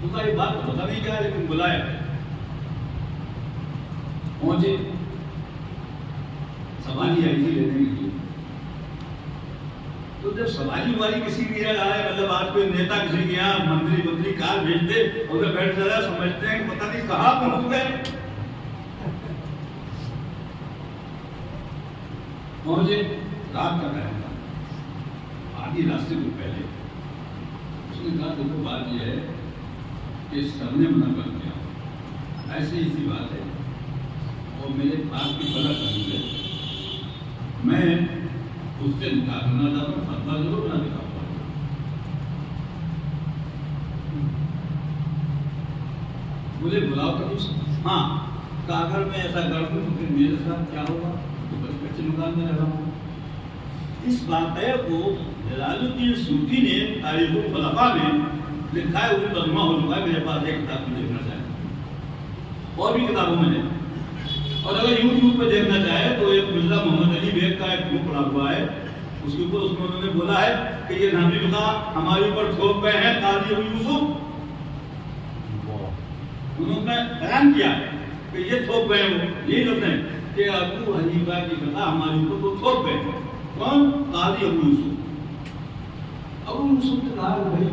تمہاری بات تو پتہ نہیں کیا ہے لیکن بلایا پہنچے. سواری آئی تھی لینے کے لیے. تو جب سواری والی کسی کی آئے مطلب آپ کوئی نیتا کسی کے یہاں منتری کار بھیجتے ادھر بیٹھ جاتا سمجھتے ہیں پتہ نہیں کہاں پہنچ گئے. پہنچے رات کا ٹائم تھا. آدھی راستے کو پہلے اس نے کہا دیکھو بات یہ ہے کہ سب نے منع کر دیا ایسی ایسی بات ہے اور میرے پاس کی بڑا قانون ہے. میں اس سے نکاح کرنا چاہتا ہوں. فتویٰ ضرور بنا دکھاؤں گا. مجھے بلاؤ کبھی. ہاں کہ اگر میں ایسا کر دوں تو پھر میرے ساتھ کیا ہوگا؟ تو بس کچھ مکان میں رہا ہوں. اس واقعے کو جلال الدین سیوطی نے تاریخ الخلفاء میں لکھا ہے. وہ ترجمہ ہو چکا ہے. میرے پاس ایک کتاب میں دیکھنا چاہے اور بھی کتابوں میں نے. اور اگر یوٹیوب پہ دیکھنا چاہے تو ایک مرزا محمد علی بیگ کا ایک بک پڑا ہوا ہے. اس کے اوپر انہوں نے بولا ہے کہ یہ نبی فقہ ہمارے اوپر تھوپ گئے ہیں. قاضی ابو یوسف انہوں نے بیان کیا کہ یہ تھوپ گئے ہیں. یہی لفظ ہیں کہ ابو حنیفہ کی فقہ ہمارے اوپر تو تھوپ گئے ہیں. کون؟ قاضی ابو یوسف. ابو یوسف نے کہا بھائی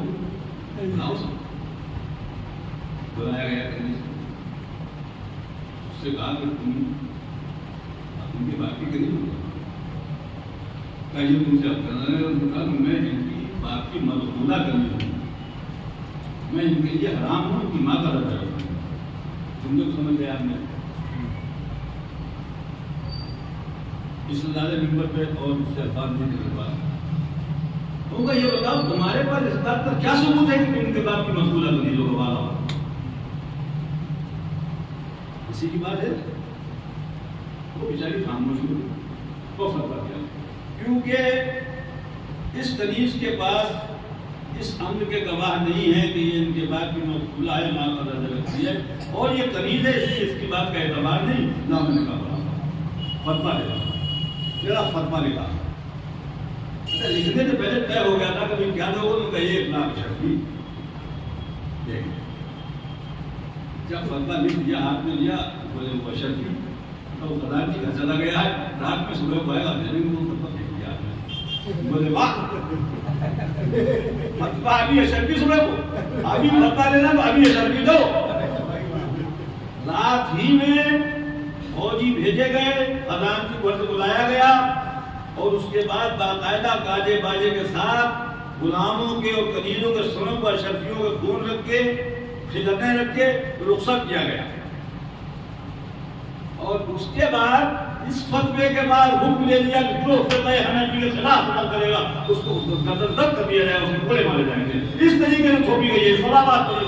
بلایا گیا کہیں سے. اس سے کہا کہ تم کی بات کی کریں کہیں تم سے اب کرنا ہے. انہوں نے کہا کہ میں ان کی بات کی مقبولہ کرنی ہوں. میں ان کے لیے حرام ہوں. ان کی ماں کا رضا ہوں. تم نے سمجھ لیا آپ نے. اس سے زیادہ ممبر پہ اور اس سے الفاظ نہیں کے بعد ہوگا. یہ بتاؤ تمہارے پاس اس بات کا کیا ثبوت ہے کہ تم ان کے باپ کی مقبولہ کرنی لوگ والا ہو؟ اسی کی بات ہے. وہ بیچاری خاموش ہوئی. وہ فتویٰ کیا کیونکہ اس کنیز کے پاس اس امر کے گواہ نہیں ہے کہ یہ ان کے باپ کی مقبولہ ہے. ماں کا درجہ رکھتی ہے اور یہ کنیز ہے اس لیے اس کی بات کا اعتبار نہیں. نہ میں نے کہا فتویٰ لکھا. میرا فتویٰ لکھا. لکھنے سے پہلے طے ہو گیا تھا کہ کیا دو گے. کہ 1 لاکھ شرفی. دیکھ جب فتویٰ لکھ دیا ہاتھ میں لیا بولے وہ شرفی تو خدا جی کا چلا گیا ہے. رات میں صبح کو آئے گا دے دیں گے. وہ فتویٰ دیکھ دیا آپ نے. بولے واہ فتویٰ ابھی ہے شرفی. صبح کو ابھی فتویٰ لینا تو ابھی ہے شرفی دو. رات ہی میں فوجی بھیجے گئے. خزان کی گھر سے بلایا گیا اور اس کے بعد باقاعدہ گاجے باجے کے ساتھ غلاموں کے اور کنیزوں کے سروں پر شرفیوں کے خون رکھ کے خدمتیں رکھ کے رخصت کیا گیا. اور اس کے بعد اس فتوے کے بعد حکم دے دیا کہ جو فقہ حنفی کے خلاف عمل کرے گا اس کو گردن دب کر دیا جائے گا. اسے گولے مارے جائیں گے. اس طریقے سے تھوپی گئی ہے. صلوات پڑھیے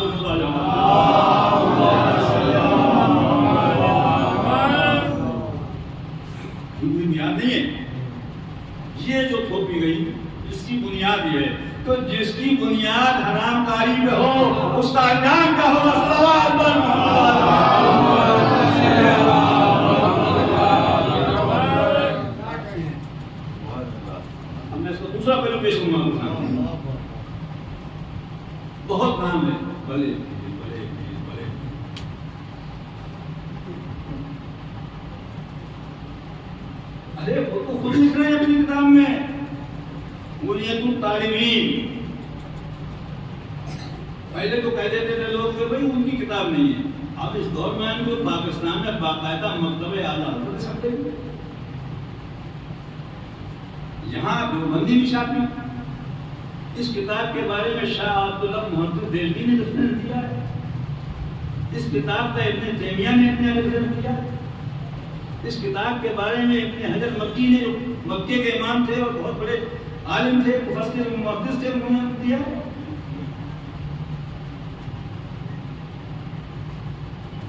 بنیاد نہیں ہے. یہ جو تھوپی گئی اس کی بنیاد یہ ہے. تو جس کی بنیاد حرام کاری پہ ہو اس کا انجام کیا ہوگا؟ صلوات ہم نے اس کو دوسرا پہلو پیش کرنا. بہت نام ہے. بھلے ارے وہ تو خود لکھ رہے ہیں اپنی کتاب میں. بنیت الطالبین پہلے تو کہہ دیتے تھے لوگ کہ بھائی ان کی کتاب نہیں ہے. اب اس دور میں ہم لوگ پاکستان میں باقاعدہ مکتب اعلیٰ حضرت سمجھتے ہیں. یہاں دیوبندی بھی چھاپی. اس کتاب کے بارے میں شاہ عبداللہ محدث دہلوی نے ریفرنس دیا ہے. اس کتاب کا ابن تیمیہ نے اپنے ریفرنس دیا. اس کتاب کے بارے میں ابن حجر مکی نے جو مکے کے امام تھے اور بہت بڑے عالم تھے, مفسر محدث تھے, انہوں نے دیا.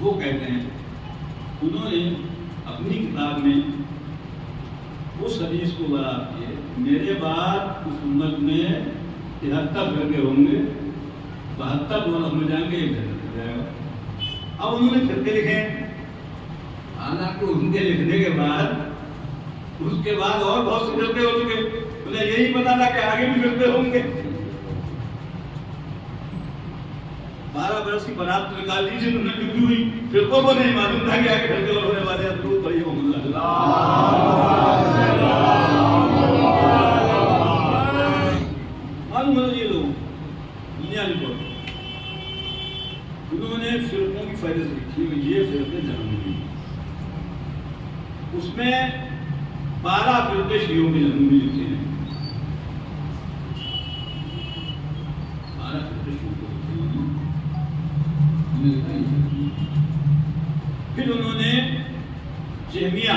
وہ کہتے ہیں انہوں نے اپنی کتاب میں اس حدیث کو بیان کیے, میرے بعد اس امت میں 73 فرقے ہوں گے, 72 دولت میں جائیں گے, 1 جنت میں جائے گا. اب انہوں نے فرقے لکھے, حالانکہ ان کے لکھنے کے بعد اس کے بعد اور بہت سے فرقے ہو چکے. انہیں یہی پتا تھا کہ آگے بھی فرقے ہوں گے. 12 برس کی برات تو نکال دیجیے, انہوں نے ڈوبی ہوئی. فرقوں کو نہیں معلوم تھا کہ آگے فرقے اور ہونے والے ہیں. ضرور پڑھیے محمد اللہ. معلوم ہے یہ لوگ دنیا نہیں پڑھتے. انہوں نے فرقوں کی فہرست لکھی ہوئی, یہ فرقے جہنمی. اس میں 12 فرقے شیعوں کے جہنمی لکھے ہیں. 12 فرقے شیعوں کے لکھے ہیں. پھر انہوں نے جہمیہ,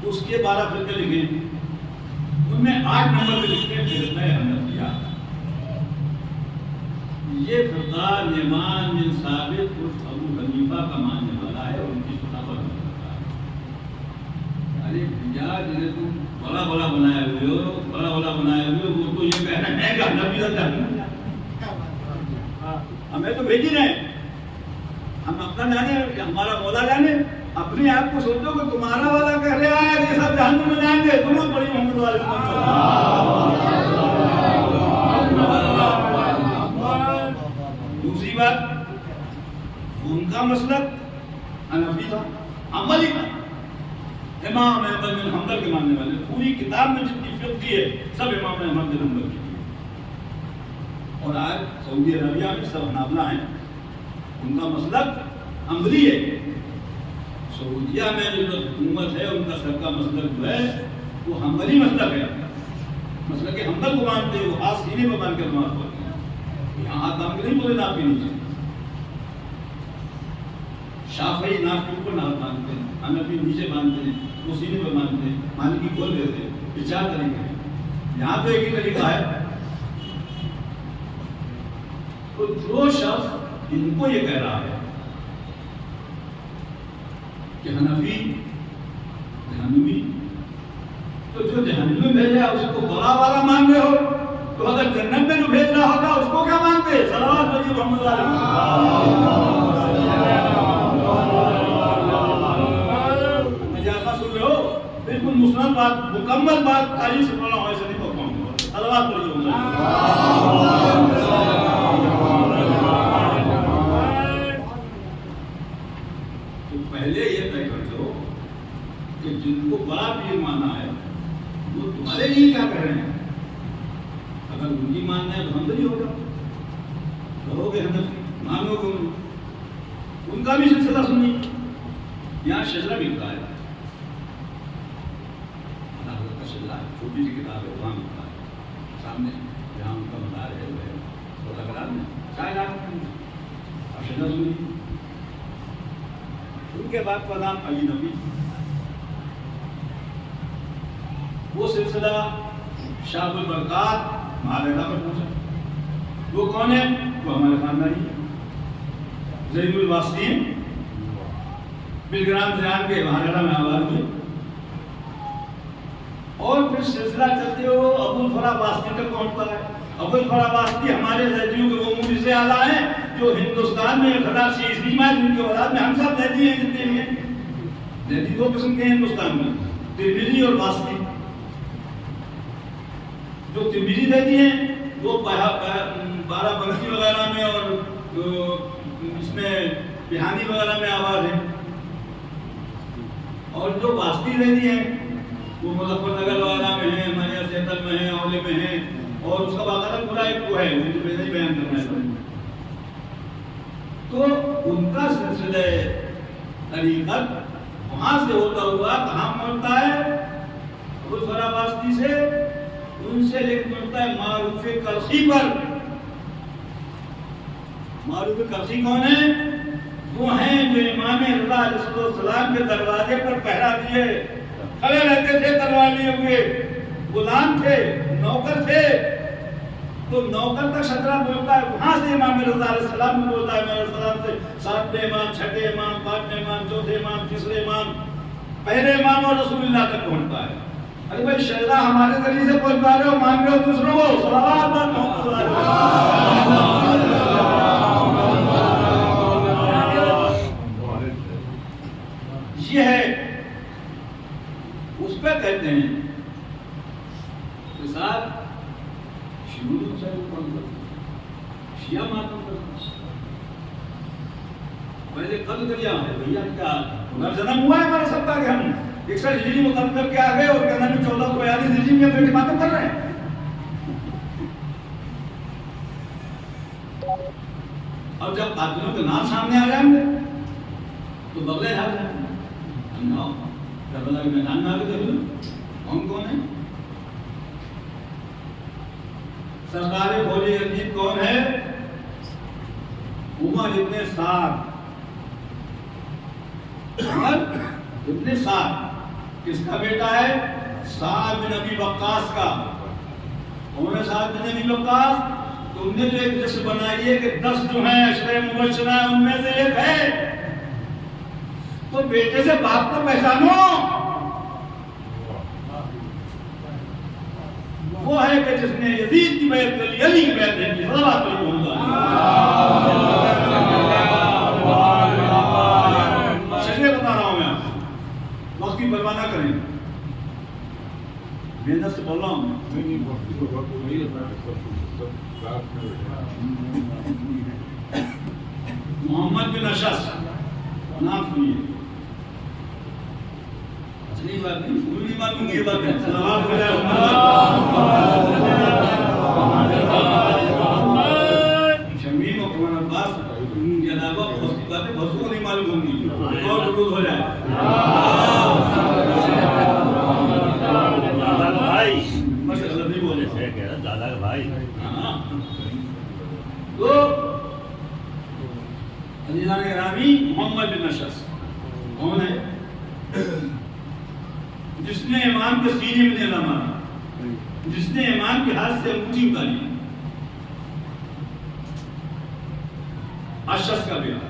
اس کے 12 فرقے لکھے. ان میں 8 نمبر پہ لکھتے ہیں فرقہ حنفیہ. یہ فرقہ نعمان بن ثابت ابو حنیفہ کا ماننے والا ہے اور ان کی شرح پر کرتا ہے. ارے بھیا جنہیں تم بڑا بڑا بنائے ہوئے ہو, بڑا بڑا بنائے ہوئے, وہ تو یہ کہنا ہے کہ حنفی ہے. ہمیں تو بھیجی رہے, ہم اپنا جانے, ہمارا مولا جانے. اپنے آپ کو سوچو کہ تمہارا والا کہہ رہا ہے کہ سب جہنم میں جائیں گے. ضرور پڑھی محمد والے. دوسری بات, ان کا مسلک حنفی تھا, عملی تھا. امام احمد بن حنبل کے ماننے والے. پوری کتاب میں جتنی فقہ کی ہے سب امام احمد بن حنبل کی. اور آج سعودی عربیہ میں سب حنابلہ ہیں. ان کا مسلک عملی ہے. سعودیہ میں جو حکومت ہے ان کا سب کا مسلک جو ہے وہ حنبلی مسلک ہے. مسلک حنبل کو مانتے ہیں, وہ ہاتھ سینے پر مان کے نماز پڑھتے ہیں. یہاں ہاتھ تام کے نہیں بولے ناپ کے نیچے. شافعی ناپ کے اوپر ناپ مانتے ہیں, حنفی نیچے مانتے ہیں, وہ سینے پر مانتے ہیں, مالکی کھول دیتے ہیں. یہ 4 طریقے ہیں. یہاں تو ایک ہی طریقہ ہے. تو جو شخص ان کو یہ کہہ رہا ہے کہ حنفی جہنمی, تو جو جہنم میں بھیجا اس کو بڑا والا مان رہے ہو, تو اگر جنت میں جو بھیج رہا ہوتا اس کو کیا مانتے؟ صلوات پڑھیے محمد علیہ. مجازہ سن رہے ہو, بالکل مسلم بات, مکمل بات تاریخ سے پڑھنا ہو, ایسے نہیں پڑھاؤں گا. صلوات پڑھیے محمد علیہ. تو پہلے یہ طے کر دو کہ جن کو بڑا پیر مانا ہے وہ تمہارے لیے کیا کر رہے ہیں. اگر ان کی ماننا ہے تو حنبلی ہوگا, کہو گے حنفی, مانو گے ان کا بھی سلسلہ سنی. یہاں شجرہ ملتا ہے, حضرت کا شجرہ ہے, چھوٹی سی کتاب ہے, وہاں ملتا ہے. سامنے جہاں ان کا مدار ہے وہ ہے چھوٹا کلام میں چائے لاکھ میں. اور شجرہ سنی. ان کے بعد کا نام علی نبی. وہ سلسلہ شاہ البرکات مہاراجا پر پہنچا. وہ کون ہے؟ وہ ہمارے خاندانی ہے. زید الواسطین بلگرام زیان کے مہاراجا میں آباد ہوئے. اور پھر سلسلہ چلتے ہو ابو الفرا واسطی تک پہنچتا ہے. ابو الفرا واسطی ہمارے زیدیوں کے وہ مفتی سے اعلیٰ ہیں جو ہندوستان میں 1000 میں جن کے اولاد میں ہم سب زیدی ہیں. جتنے بھی ہیں زیدی 2 قسم کے ہیں ہندوستان میں, ترمذی اور واسطی. جو ترمذی زیدی ہیں وہ 12 بنکی وغیرہ میں اور اس میں بہانی وغیرہ میں آباد ہیں. اور جو واسطی زیدی ہیں وہ مظفر نگر وغیرہ میں ہیں, ہمارے سیتل میں ہیں, اولے میں ہیں. اور اس کا باقاعدہ پورا ایک وہ ہے جو نہیں بیان کرنا ہے. تو ان کا سلسلہ طریقت وہاں سے ہوتا ہوا کہاں پہنچتا ہے؟ غسرہ واسطی سے، ان سے لکھ پہنچتا ہے معروف کرخی پر۔ معروف کرخی کون ہے؟ وہ ہیں جو امام رضا علیہ السلام کے دروازے پر پہرا دیے کھڑے رہتے تھے، تلوار لیے ہوئے، غلام تھے، نوکر تھے، تو نوکر کا شطرہ بولتا ہے، وہاں سے امام رضا علیہ السلام کو بولتا ہے، امام علیہ السلام سے ساتویں امام، چھٹے امام، پانچویں امام، چوتھے امام، تیسرے امام، پہلے امام اور رسول اللہ تک پہنچتا ہے۔ ارے بھائی شہزہ ہمارے ذریعے سے پہنچا رہے ہو، مان رہے ہو دوسروں کو، صلوات محمد صلی اللہ علیہ وسلم۔ یہ ہے، اس پہ کہتے ہیں کہ ساتھ شیعہ ماتم کرتا پہلے قتل کر جاؤں ہے بھیا، کیا نرجنم ہوا ہے ہمارا سب کا کہ ہم 61 ہجری مقدم کر کے آگئے اور کہنا میں 1442 ہجری میں بیٹے ماتم کر رہے ہیں۔ اب جب قاتلوں کے نام سامنے آ جائیں گے تو بغلے جا جائیں گے، ہم ناؤ کربلا کے میدان میں آگے دیکھ لو کون ہے؟ سرکار فوجی رنجیت کون ہے؟ عمر ابن سعد، عمر ابن سعد کس کا بیٹا ہے؟ سعد بن ابی وقاص کا۔ کون ہے سعد بن ابی وقاص؟ تم نے جو ایک لسٹ بنائی ہے کہ 10 جو ہیں اشرے مبشرہ، ان میں سے ایک ہے، تو بیٹے سے باپ کو پہچانو۔ وہ ہے کہ جس نے یزید کی بیعت کر لی، علی کی بیعت نہیں کی، صلوات علیہ وسلم۔ شجرے بتا رہا ہوں میں آپ کو، وقت کی پرواہ نہ کریں، محنت سے بول رہا ہوں۔ محمد بن اشعث نام سنیے، اصلی بات نہیں، پوری بات نہیں، یہ بات ہے۔ صلوات علیہ شمیم و قرآن عباس کے علاوہ بہت سی باتیں بہت کو نہیں معلوم ہوں گی، اور درود ہو جائے۔ دادا بھائی بس غلط نہیں بولے تھے، دادا بھائی۔ تو عزیزان گرامی، محمد بن اشعث کون ہے؟ جس نے امام کے سینے میں نیزہ مارا، جس نے امام کے ہاتھ سے انگوٹھی اتاری۔ اشعث کا بیٹا،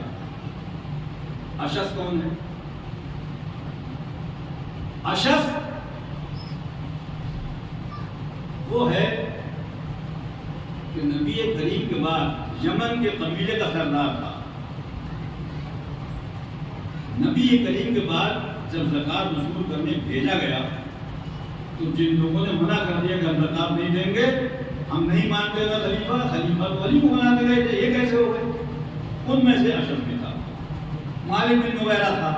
اشعث کون ہے؟ اشعث وہ ہے کہ نبی کریم کے بعد یمن کے قبیلے کا سردار تھا۔ نبی کریم کے بعد جب زکات وصول کرنے بھیجا گیا تو جن لوگوں نے منع کر دیا کہ ہم زکات نہیں دیں گے، ہم نہیں مانتے گا خلیفہ تو علی کو منع کر گئے تھے، یہ کیسے ہو گئے؟ ان میں سے اشعث بھی تھا، مالک بن نویرہ تھا،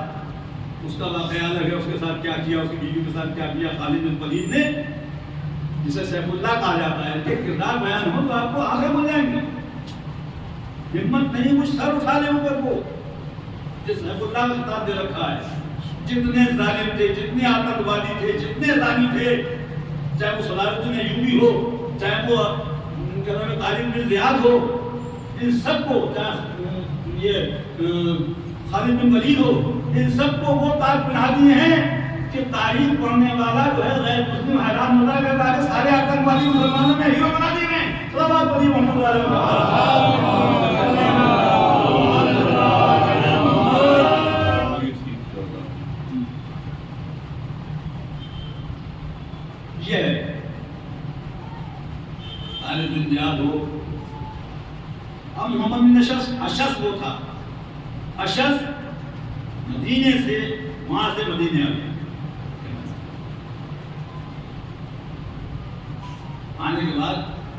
اس کا واقعہ الگ ہے، اس کے ساتھ کیا کیا، اس کی بیوی کے ساتھ کیا کیا۔ خالد بن ولید نے، جسے سیف اللہ کہا جاتا ہے، کہ کردار بیان ہو تو آپ کو آگے مل جائیں گے، ہمت نہیں کچھ سر اٹھا لے اوپر کو، جس سیف اللہ کا خطاب دے رکھا ہے۔ جتنے ظالم تھے، جتنے آتنکوادی تھے، جتنے زانی تھے، چاہے وہ صلاح الدین ایوبی ہو، چاہے وہ طارق بن زیاد ہو، ان سب کو، چاہے یہ خالد بن ولید ہو، ان سب کو وہ تاج پہنا دیے ہیں کہ تاریخ پڑھنے والا جو ہے غیر مسلم حیران ہوتا ہے کہ سارے آتنکوادی مسلمانوں میں ہیرو بنا دیے ہیں۔ صلوات علی محمد علیہ وسلم۔ یہ ہے خالد بن زیاد ہو۔ اب محمد بن اشعث وہ تھا، اشعث مدینے سے، وہاں سے مدینے آ گیا، آنے کے بعد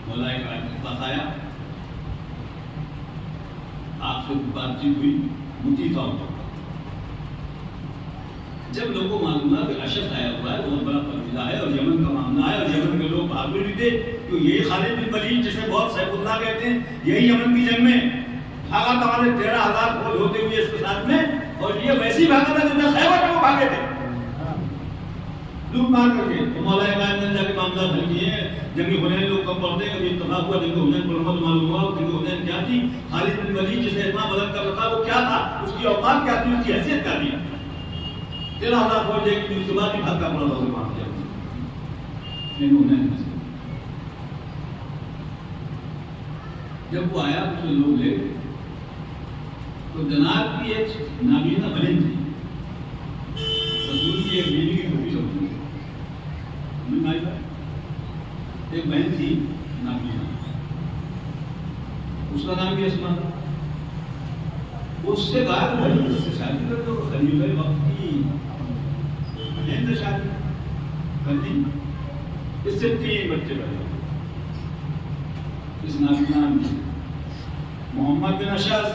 مولا اکرام کے پاس آیا، آپ سے بات چیت ہوئی، مجھے تھا۔ جب لوگوں کو معلوم ہوا کہ اشعث آیا ہوا ہے، بہت بڑا پرویزہ ہے اور یمن کا معاملہ ہے، اور یمن کے لوگ بہادر بھی تھے، تو یہی خالد بن ولید جسے بہت سیف اللہ کہتے ہیں، یہی یمن کی جنگ میں بھاگا تو ہمارے 13,000 فوج ہوتے ہوئے اس کے ساتھ میں، اور یہ ویسی بھاگا تھا جیسے خیبر میں وہ بھاگے تھے لوٹ مار کر کے. تو مولا عماد نے جا کے معاملات حل کیے ہیں. جنگ حنین لوگ کم پڑھتے ہیں، کبھی اتفاق ہوا جنگ حنین پر تو معلوم ہوا جنگ حنین کیا تھی. خالد بن ولید جسے اتنا بلند کر رکھا وہ کیا تھا، اس کی اوقات کیا تھی، اس کی حیثیت کیا تھی. 13,000 فوج ایک اس کے بعد ہی بھاگا پڑا تھا وہاں سے جنگ حنین میں. جب وہ آیا تو لوگ لے گئے تو جناب کی ایک نابینا بہن تھی، رسول کی ایک بیوی کی خوبی سمجھ ایک بہن تھی نابینا، اس کا نام بھی اسما تھا. اس سے کہا کہ اس سے شادی کر دو، خلیفہ وقت کی بہن سے شادی کر دی. اس سے 3 بچے پیدا ہوئے. اس نابینا محمد بن اشعث،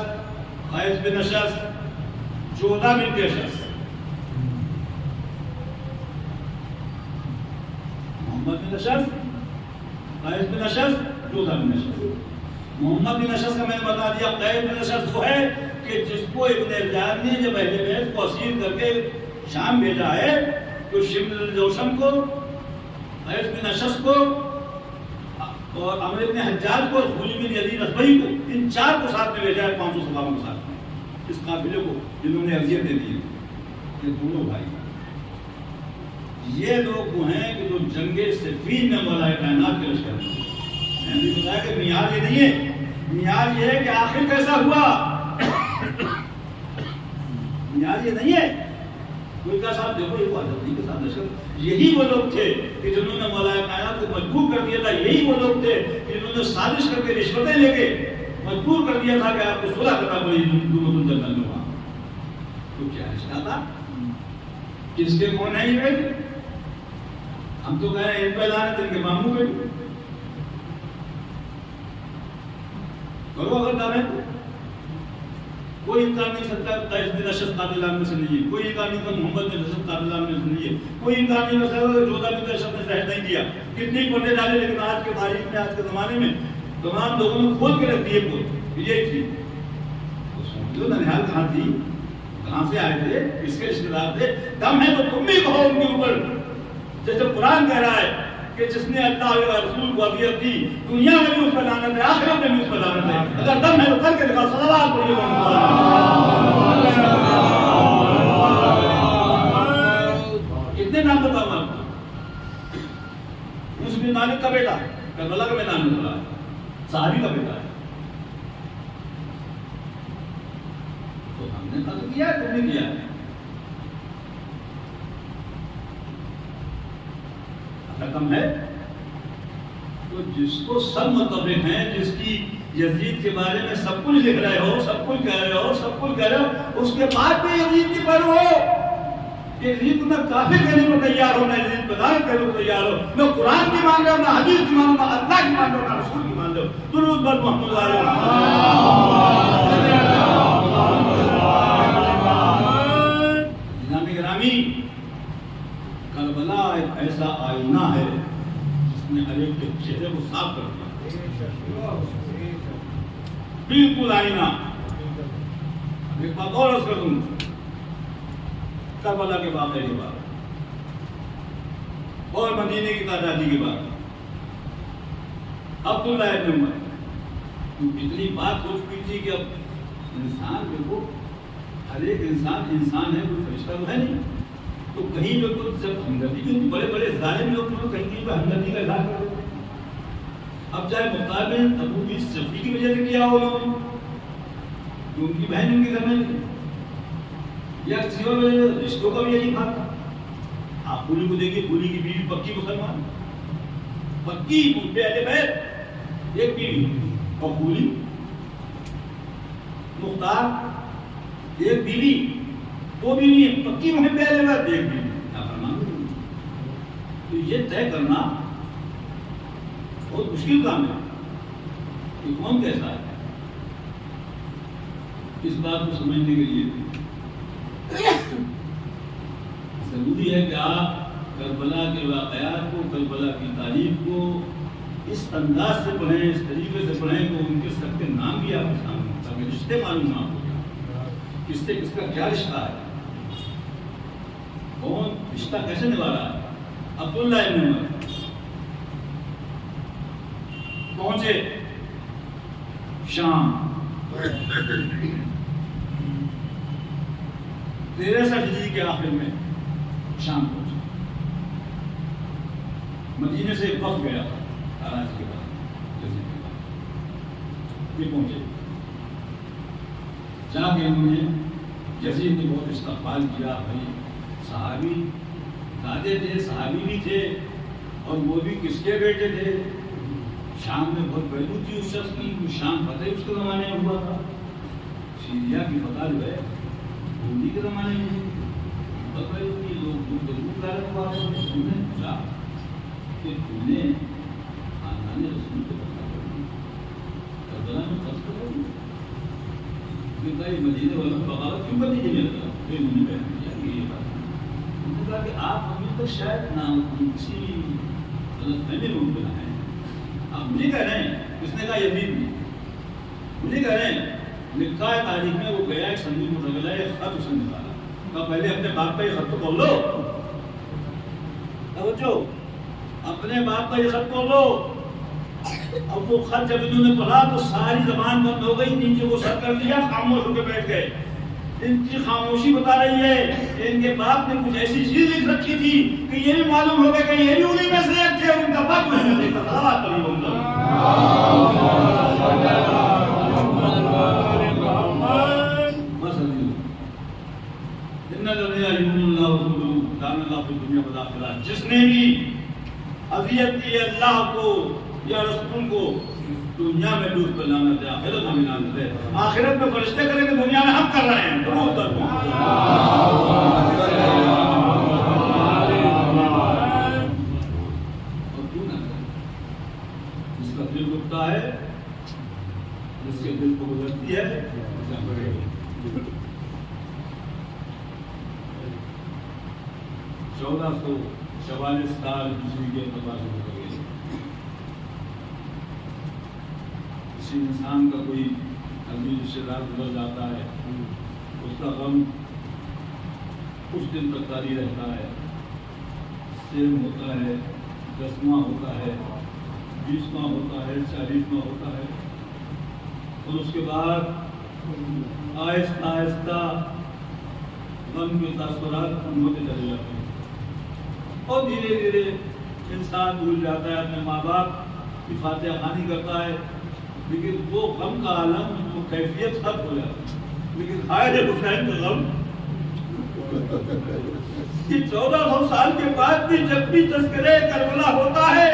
قیس بن اشعث، جودہ بنت اشعث. محمد بن اشعث، قیس بن اشعث، جودہ بن اشعث. محمد بن اشعث کا میں نے بتا دیا. قیس بن اشعث وہ ہے کہ جس کو ابن زیاد نے جب اہل بیت کو اسیر کر کے شام بھیجا ہے تو شمر الجوشن کو، قیس بن اشعث کو اور عمرو بن حجاج کو، غلام بن یزید اصبہی کو، ان 4 کو ساتھ میں بھیجا ہے 500 صحابہ کے ساتھ میں، اس قافلے کو جنہوں نے اذیت دے دی. یہ دونوں بھائی یہ لوگ وہ ہیں کہ جو جنگ صفین میں مولا کائنات کے لشکر ہیں. میں نے بتایا کہ معیار یہ نہیں ہے، معیار یہ ہے کہ آخر کیسا ہوا. معیار یہ نہیں ہے کوئی کا صاحب دیکھو یہ حضرت کے ساتھ لشکر. یہی وہ لوگ تھے کہ جنہوں نے مولا کائنات کو مجبور کر دیا تھا. یہی وہ لوگ تھے کہ جنہوں نے سازش کر کے رشوتیں لے کے مجبور کر دیا تھا کہ آپ کو صلح کرنا پڑے دونوں جنگل میں. تو کیا رشتہ تھا، کس کے کون ہے یہ؟ ہم تو کہہ رہے ہیں ان پہ لانے دن کے ماموں پہ کرو اگر دعوے. کوئی انکار نہیں سکتا قیس بن اشعث قاتلان میں سے نہیں ہے، کوئی انکار نہیں سکتا محمد بن اشعث قاتلان میں سے نہیں ہے، کوئی انکار نہیں کر سکتا جودہ بن اشعث نے زہر نہیں کیا. کتنی پردے ڈالے لیکن آج کے تاریخ میں، آج کے زمانے میں تمام لوگوں نے کھول کے رکھ دیے کو یہ تھی. جو ننہال کہاں تھی، کہاں سے آئے تھے، کس کے رشتے دار تھے. دم ہے تو تم بھی کہو ان کے اوپر. جیسے قرآن کہہ رہا ہے کہ جس نے اللہ اور رسول کو اذیت دی دنیا میں بھی اس پر لعنت ہے، آخرت میں بھی اس پر لعنت ہے. اگر دم ہے تو کر کے دکھاؤ. صلوات پڑھیے. کتنے نام بتاؤں آپ کو. یوسف بن مالک کا بیٹا کربلا کا میدان میں ہے، صحابی کا بیٹا ہے. تو ہم نے قتل کیا ہے، تم نے کیا ہے. رقم ہے تو جس کو سب متفق ہیں، جس کی یزید کے بارے میں سب کچھ لکھ رہے ہو، سب کچھ کہہ رہے ہو، سب کچھ کہہ رہے ہو، اس کے بعد بھی یزید کی پر ہو. یزید میں کافر کہنے کو تیار ہو، نہ یزید بدارت کہنے کو تیار ہو. نہ قرآن کی مان رہے ہو، نہ حدیث کی مان رہے ہو، نہ اللہ کی مان رہے ہو، نہ رسول کی مان رہے ہو. درود بر محمد علیہ. جناب گرامی، کربلا ایک ایسا آئینہ ہے جس نے ہر ایک کے چہرے کو صاف کر دیا. بالکل آئینہ. ایک بات اور عرض کر دوں کربلا کے واقعے کے بعد اور مدینے کی تاجاجی کے بعد عبداللہ ابن عمر اتنی بات ہو چکی تھی کہ اب انسان دیکھو، ہر ایک انسان ہے، کوئی فرشتہ تو ہے نہیں. تو کہیں پہ کچھ جب ہمدردی کی بڑے بڑے ظالم لوگ تو کہیں پہ ہمدردی کا اظہار کرتے ہیں. اب چاہے مختار بن ابو بکر صدیق کی وجہ سے کیا ہو لوگوں نے، ان کی بہن ان کے گھر میں تھی، یا کسی اور رشتوں کا بھی یہی بات تھا. آپ پوری کو دیکھیے، پوری کی بیوی پکی مسلمان، پکی پہلے بیت ایک بیوی، اور پوری مختار ایک بیوی، وہ بھی نہیں ہے پکی میں پہلے بات ایک بھی. تو یہ طے کرنا بہت مشکل کام ہے کہ کون کیسا ہے. اس بات کو سمجھنے کے لیے ضروری ہے کہ آپ کربلا کے واقعات کو، کربلا کی تاریخ کو اس انداز سے پڑھیں، اس طریقے سے پڑھیں تو ان کے سب کے نام بھی آپ کے سامنے تاکہ رشتے معلوم آپ ہو جائیں، کس سے کس کا کیا رشتہ ہے، کون رشتہ کیسے نبھا رہا ہے۔ عبداللہ ابن عمر پہنچے شام 63 ہجری کے آخر میں شام پہنچے، مدینے سے ایک وقت گیا تھا 18 کے بعد یزید کے بعد یہ پہنچے، جا کے انہوں نے یزید نے بہت استقبال کیا، بھائی صحابی دادے تھے، صحابی بھی تھے، اور وہ بھی کس کے بیٹے تھے، شام میں بہت پہلو تھی اس شخص کی، شام فتح اس کے زمانے میں ہوا تھا، سیریا کی فتح جو ہے ہندی کے زمانے میں بہت پہلو تھی، لوگ دور دور کارن ہوا تھا، انہوں نے پوچھا کہ تم نے خاندان رسول کو فتح کر دی، کربلا میں خرچ کرو گی، مدینے والوں بغاوت کیوں کر دیجیے میرے طرف، پھر انہوں نے بیان کیا کہ یہ بات، انہوں نے کہا کہ آپ ابھی تک شاید نہ کسی غلط فہمی میں مبتلا ہیں، آپ مجھے کہہ رہے ہیں، کس نے کہا یزید نے، مجھے کہہ رہے ہیں لکھا ہے تاریخ میں، وہ گیا ایک صندوق میں رگلا ہے، ایک خط اس نے نکالا، کہا پہلے اپنے باپ کا یہ خط تو کھول لو، توجہ اپنے باپ کا یہ خط کھول لو۔ اب وہ خط جب انہوں نے پڑھا تو ساری زبان بند ہو گئی، نیچے وہ سر کر لیا، خاموش ہو کے بیٹھ گئے، ان کی خاموشی بتا رہی ہے ان کے باپ نے کچھ ایسی چیز لکھ رکھی تھی کہ یہ بھی معلوم ہو گیا کہ یہ بھی انہیں میں سے ایک تھے، اور ان کا باپ میں سے ایک تھا۔ جس نے بھی اذیت دی اللہ کو یا رسول کو، دنیا میں ڈوب کر لعنت ہے، آخرت میں لعنت ہے، آخرت میں فرشتے کریں کہ دنیا میں ہم کر رہے ہیں، ضرور کر دوں۔ اور کیوں نہ کریں، جس کا دل دکھتا ہے، جس کے دل کو گزرتی ہے، 1444 سال ہجری کے اعتبار سے گزر گئے۔ کسی انسان کا کوئی عزیز رشتہ دار گزر جاتا ہے، اس کا غم کچھ دن تک جاری رہتا ہے، سیم ہوتا ہے، 10 ماہ ہوتا ہے، 20 ماہ ہوتا ہے، 40 ماہ ہوتا ہے، اور اس کے بعد آہستہ آہستہ غم کے تاثرات کم ہوتے چلے جاتے ہیں، اور دھیرے دھیرے انسان بھول جاتا ہے، اپنے ماں باپ کی فاتحہ خوانی کرتا ہے، لیکن وہ غم کا عالم، وہ کیفیت ختم ہو جاتی ہے۔ لیکن خواجہ حسین کا غم 1400 سال کے بعد بھی جب بھی تذکرے کربلا ہوتا ہے،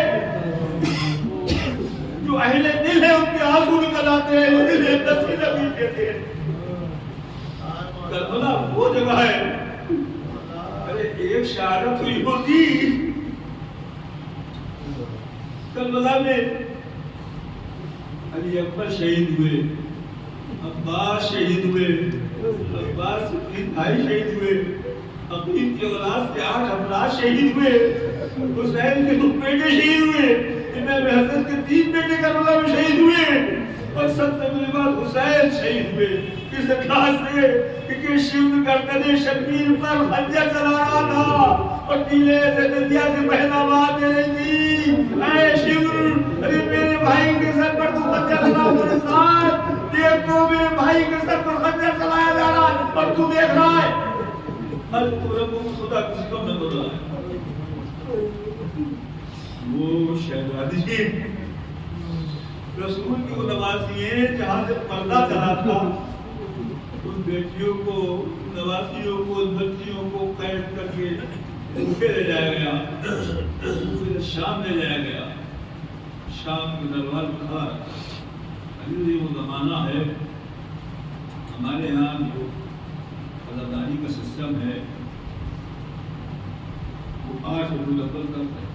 جو اہل دل ہے ان کے آنسو نکل آتے ہیں، وہ دل تسکینہ بھی کہتے ہیں۔ کربلا وہ جگہ ہے، ارے ایک شہادت ہوئی ہوتی کربلا میں، علی اکبر شہید ہوئے، عباس شہید ہوئے، عباس کے 3 بھائی شہید ہوئے، عقیل کی اولاد سے 8 افراد شہید ہوئے، حسین کے 2 بیٹے شہید ہوئے، امام حسن کے 3 بیٹے کربلا میں شہید ہوئے، اور سب سے بڑی بات حسین شہید ہوئے۔ کس انداز سے کہ شیو گردن شبیر پر خنجر چلا رہا تھا، اور ٹیلے سے ندیا سے بہنا بات دے رہی تھی، اے شیو ارے میرے بھائی کے سر پر تو خنجر چلا میرے ساتھ، دیکھو میرے بھائی کے سر پر خنجر چلایا جا رہا ہے اور تو دیکھ رہا ہے۔ ہر پورا خدا کسی کو نہ بولا ہے۔ وہ شہزادی رسول کی وہ نواسی ہیں جہاں سے پردہ چلا تھا، ان بیٹیوں کو، نواسیوں کو، ان بچیوں کو قید کر کے لے جایا گیا، پھر شام لے جایا گیا، شام کے دربار بخار۔ ابھی وہ زمانہ ہے، ہمارے یہاں جو عزاداری کا سسٹم ہے وہ 8 ربیع الاول تک ہے،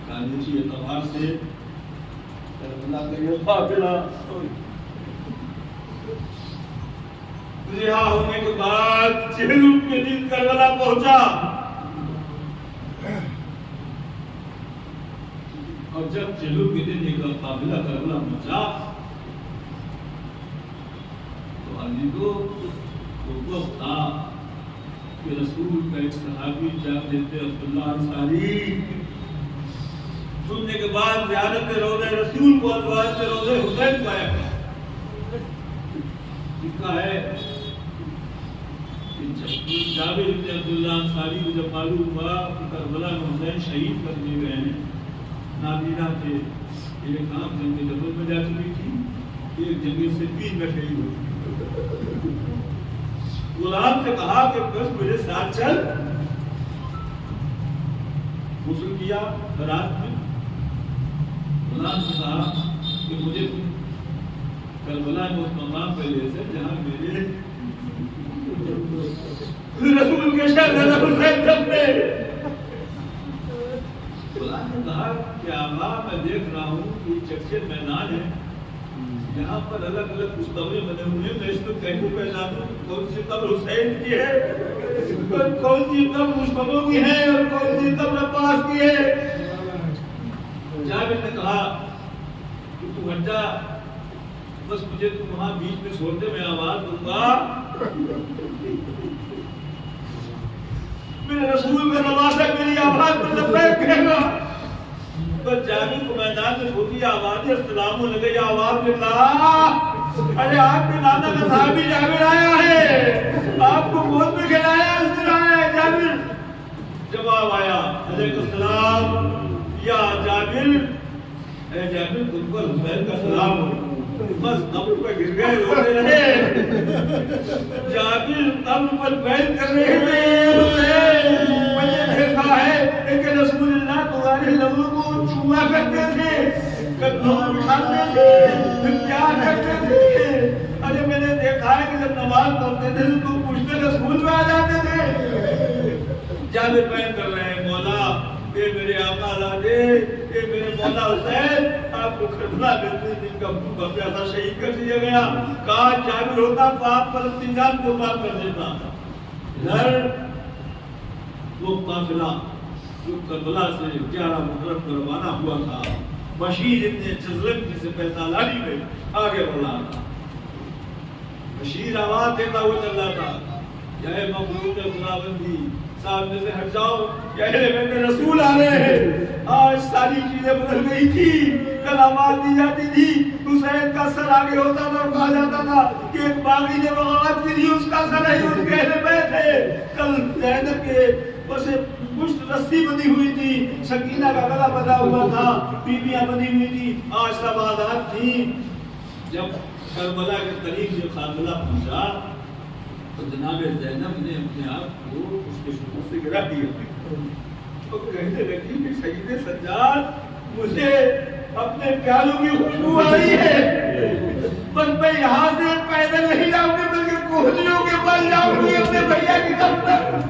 تاریخی اعتبار سے کربلا کا یہ قافلہ رہا ہونے کے بعد 6 کے دن کربلا پہنچا۔ اور جب چلو کے دن ایک قافلہ کربلا پہنچا تو علی کو وقت تھا کہ رسول کا ایک صحابی جاب دیتے عبداللہ انصاری سننے کے بعد زیارت روضہ رسول کو ازواج سے روضہ حسین پایا لکھا ہے جابر بن عبداللہ انصاری کو جب معلوم ہوا کہ کربلا میں حسین شہید کر دیے گئے ہیں، نابینا تھے، ایک عام جنگ جبل میں جا چکی تھی، ایک جنگ صفین میں شہید ہو چکی، غلام سے کہا کہ بس میرے ساتھ چل، غسل کیا رات میں، غلام سے کہا کہ مجھے کربلا میں اس مقام پہ لے سے جہاں میرے رسول کے شہزادہ حسین دفنے۔ غلام نے کہا کہ آقا میں دیکھ رہا ہوں کہ چکچے میدان ہے، یہاں پر الگ الگ کچھ قبریں بنے ہوئے ہیں، میں اس کو کیسے پہچان دوں کون سی قبر حسین کی ہے، کون سی قبر مصطفیٰ کی ہے اور کون سی قبر عباس کی ہے۔ جابر نے کہا کہ تو ہٹ جا، بس مجھے تم وہاں بیچ میں چھوڑ دے، میں آواز دوں گا میرے رسول کا نواسا میری آواز پر لبیک کہے گا، بس جابر کو میدان میں چھوٹی آواز السلام علیکم آواز نکلا، ارے آپ کے نانا کا صحابی جابر آیا ہے، آپ کو گود میں کھلایا اس نے آیا ہے جابر۔ جواب آیا علیکم السلام یا جابر، اے جابر تم پر حسین کا سلام ہو، بس قبر پہ گر گئے روتے رہے، جابر قبر پر بیعت کر رہے ہیں، میں نے دیکھا ہے کہ رسول اللہ تمہارے لبوں کو چوما کرتے تھے، قدموں اٹھاتے تھے، پیار کرتے تھے، ارے میں نے دیکھا ہے کہ جب نماز پڑھتے تھے تو تم پوچھتے رسول میں آ جاتے تھے۔ جابر بیعت کر رہے ہیں، مولا اے میرے آقا زادے، اے میرے مولا حسین، آپ کو کربلا میں جن کا پیاسا شہید کر دیا گیا، کہا جابر ہوتا تو آپ پر اپنی جان قربان کر دیتا۔ ادھر وہ قافلہ جو کربلا سے 11 محرم کو روانہ ہوا تھا، بشیر ابن جزلم جسے پیسہ لالی میں آگے بڑھا تھا، بشیر آواز دیتا ہوا چل رہا تھا، یا مخلوق خداوندی سامنے سے ہٹ جاؤ، یا بیت رسول آ رہے ہیں۔ آج ساری چیزیں بدل گئی تھی، کل آواز دی جاتی تھی حسین کا سر آگے ہوتا تھا اور کہا جاتا تھا کہ ایک باغی نے بغاوت کی تھی، اس کا سر ہے، اس کے اہل بیت ہے۔ کل زینب کے پسے پشت رسی بندی ہوئی تھی، سکینہ کا گلا بندھا ہوا تھا، بیویاں بندھی ہوئی تھی، آج سب آزاد تھیں۔ جب کربلا کے قریب یہ قافلہ پہنچا تو جناب زینب نے اپنے آپ کو اس کے شکر سے گرا دیا، تو کہنے لگی کہ سید سجاد مجھے اپنے پیالوں کی خوشبو آ رہی ہے، بس میں یہاں سے پیدل نہیں جاؤں گی بلکہ کوہنیوں کے بل جاؤں گی اپنے بھیا کی قبر۔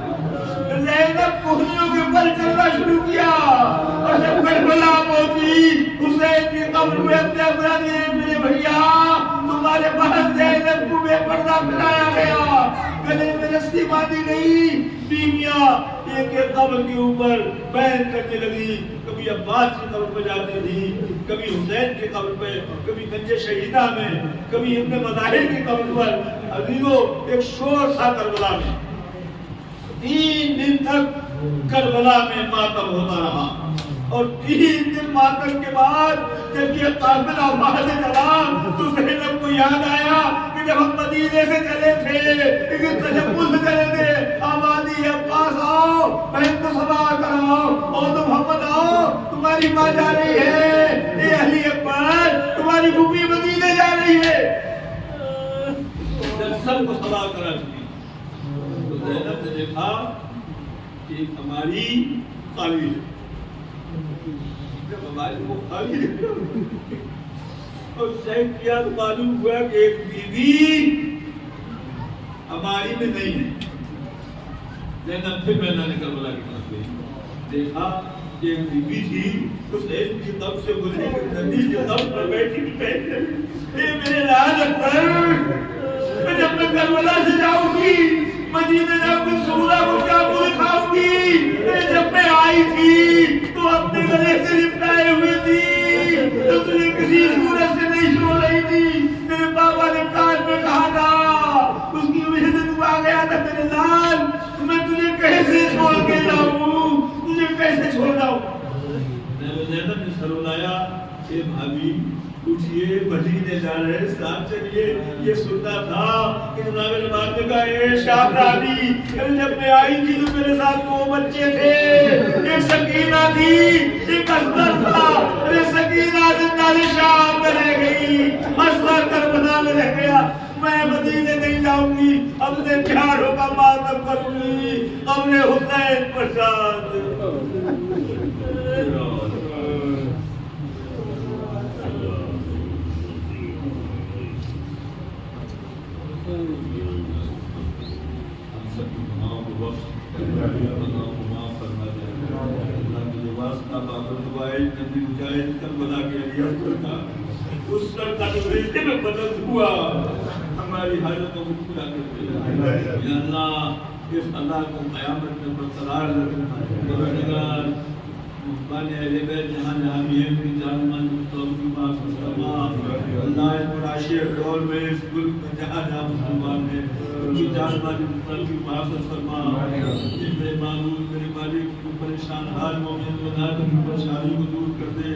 زینب کوہنیوں کے بل چلنا شروع کیا، اور جب کربلا پہنچی حسین کی قبر میں اپنے افراد نے میرے بھیا تمہارے بہن زینب کو بے پردہ کرایا گیا، گلے میں رسی باندھی گئی، بیویاں ایک ایک قبر کے اوپر بیعت کرنے لگی، کبھی عباس کی قبر پہ جاتی تھی، کبھی حسین کی قبر پہ، کبھی گنج شہیدہ میں، کبھی ابن مظاہر کی قبر پر۔ عزیزو ایک شور تھا کربلا میں، 3 دن تک کربلا میں ماتم ہوتا رہا، اور 3 دن ماتم کے بعد جب یہ قافلہ وہاں سے چلا تو زینب کو یاد آیا کہ جب ہم مدینے سے چلے تھے، لیکن تجمل سے چلے تھے، آبادی عباس آؤ، بہن کو سبا کراؤ، اور تم محمد آؤ، تمہاری ماں جا رہی ہے، اے علی اکبر تمہاری پھوپھی مدینے جا رہی ہے۔ جب سب کو سبا کرا چکی تو زینب نے دیکھا کہ ہماری خالی ہے، جب ہماری وہ خالی ہے اور چیک کیا تو معلوم ہوا کہ ایک بیوی ہماری میں نہیں ہے۔ زینب پھر میدان کربلا کی طرف گئی، دیکھا کہ ایک بیوی تھی، حسین کی قبر سے گزری نبی کی قبر پر بیٹھی اے میرے لال اکبر، میں جب میں کربلا سے جاؤں گی مدینے جاؤں گی سورہ کو کیا دکھاؤں گی، جب میں آئی تھی تو اپنے گلے سے لپٹائے ہوئی تھی، بتایا کہ بھابھی اٹھیے مدینے جا رہے ساتھ چلیے. یہ سننا تھا کہ جناب نے بعد میں کہا اے شاہ رانی جب میں آئی تھی تو میرے ساتھ 2 بچے تھے, ایک سکینہ تھی ایک اصغر تھا. ارے سکینہ زندہ شام میں رہ گئی, اصغر کربلا میں رہ گیا. میں مدینے نہیں جاؤں گی, اپنے پیاروں کا ماتم کروں گی, اپنے حسین پر شاد. اس سر کا جو رشتے میں بدل ہوا ہماری حالتوں کو پورا کرتے ہیں. یا اللہ اس اللہ کو قیامت میں برقرار رکھنا. بانے اہل بیت جہاں جہاں بھی ہیں ان جان مان کی پاک مسلمان اللہ اس معاشر دور میں اس ملک میں جہاں جہاں مسلمان ہیں ان کی جان مان کی پاک مسلمان جن میں معلوم میرے مالک کو پریشان حال مومن بنا کر ان پریشانی کو دور کر دے.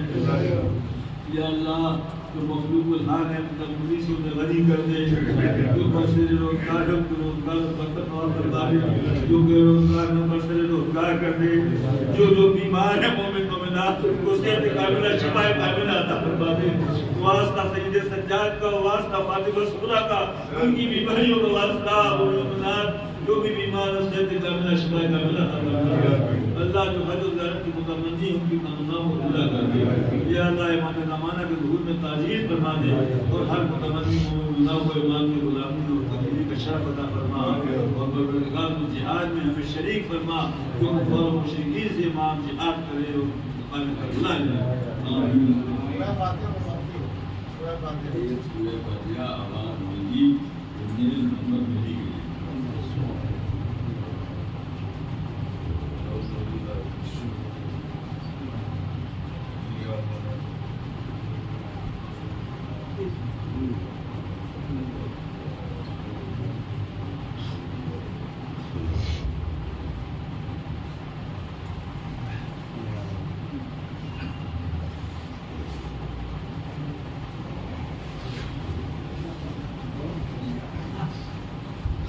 یا اللہ جو مخلوق الحال ہے تکبری سے انہیں غنی کر دے, جو برسر روزگار ہے تو روزگار برکت اور برداری, جو بے روزگار ہے برسر روزگار کر دے, جو بیمار ہے مومن مومنات کو صحت کاملہ شفا کاملہ عطا فرما دے. واسطہ سید سجاد کا, واسطہ فاطمہ سغرا کا, ان کی بیماریوں کا واسطہ مومنات جو بھی بیمار ہے صحت کاملہ شفا کاملہ عطا فرما دے. اللہ جو حج و زیارت کی متمنی ان کی تمناؤں کو پورا کر دے. یا اللہ ایمان زمانہ کے ظہور میں تاجیل فرما دے اور ہر متمنی مومن اللہ کو ایمان کی غلامی اور تقدیری کا شرف عطا فرما اور پروردگار کو جہاد میں ہمیں شریک فرما جو کفار و مشرکین سے امام جہاد کرے اور مقام کربلا لے. آمین. سورہ فاتحہ آواز ہوگی محمد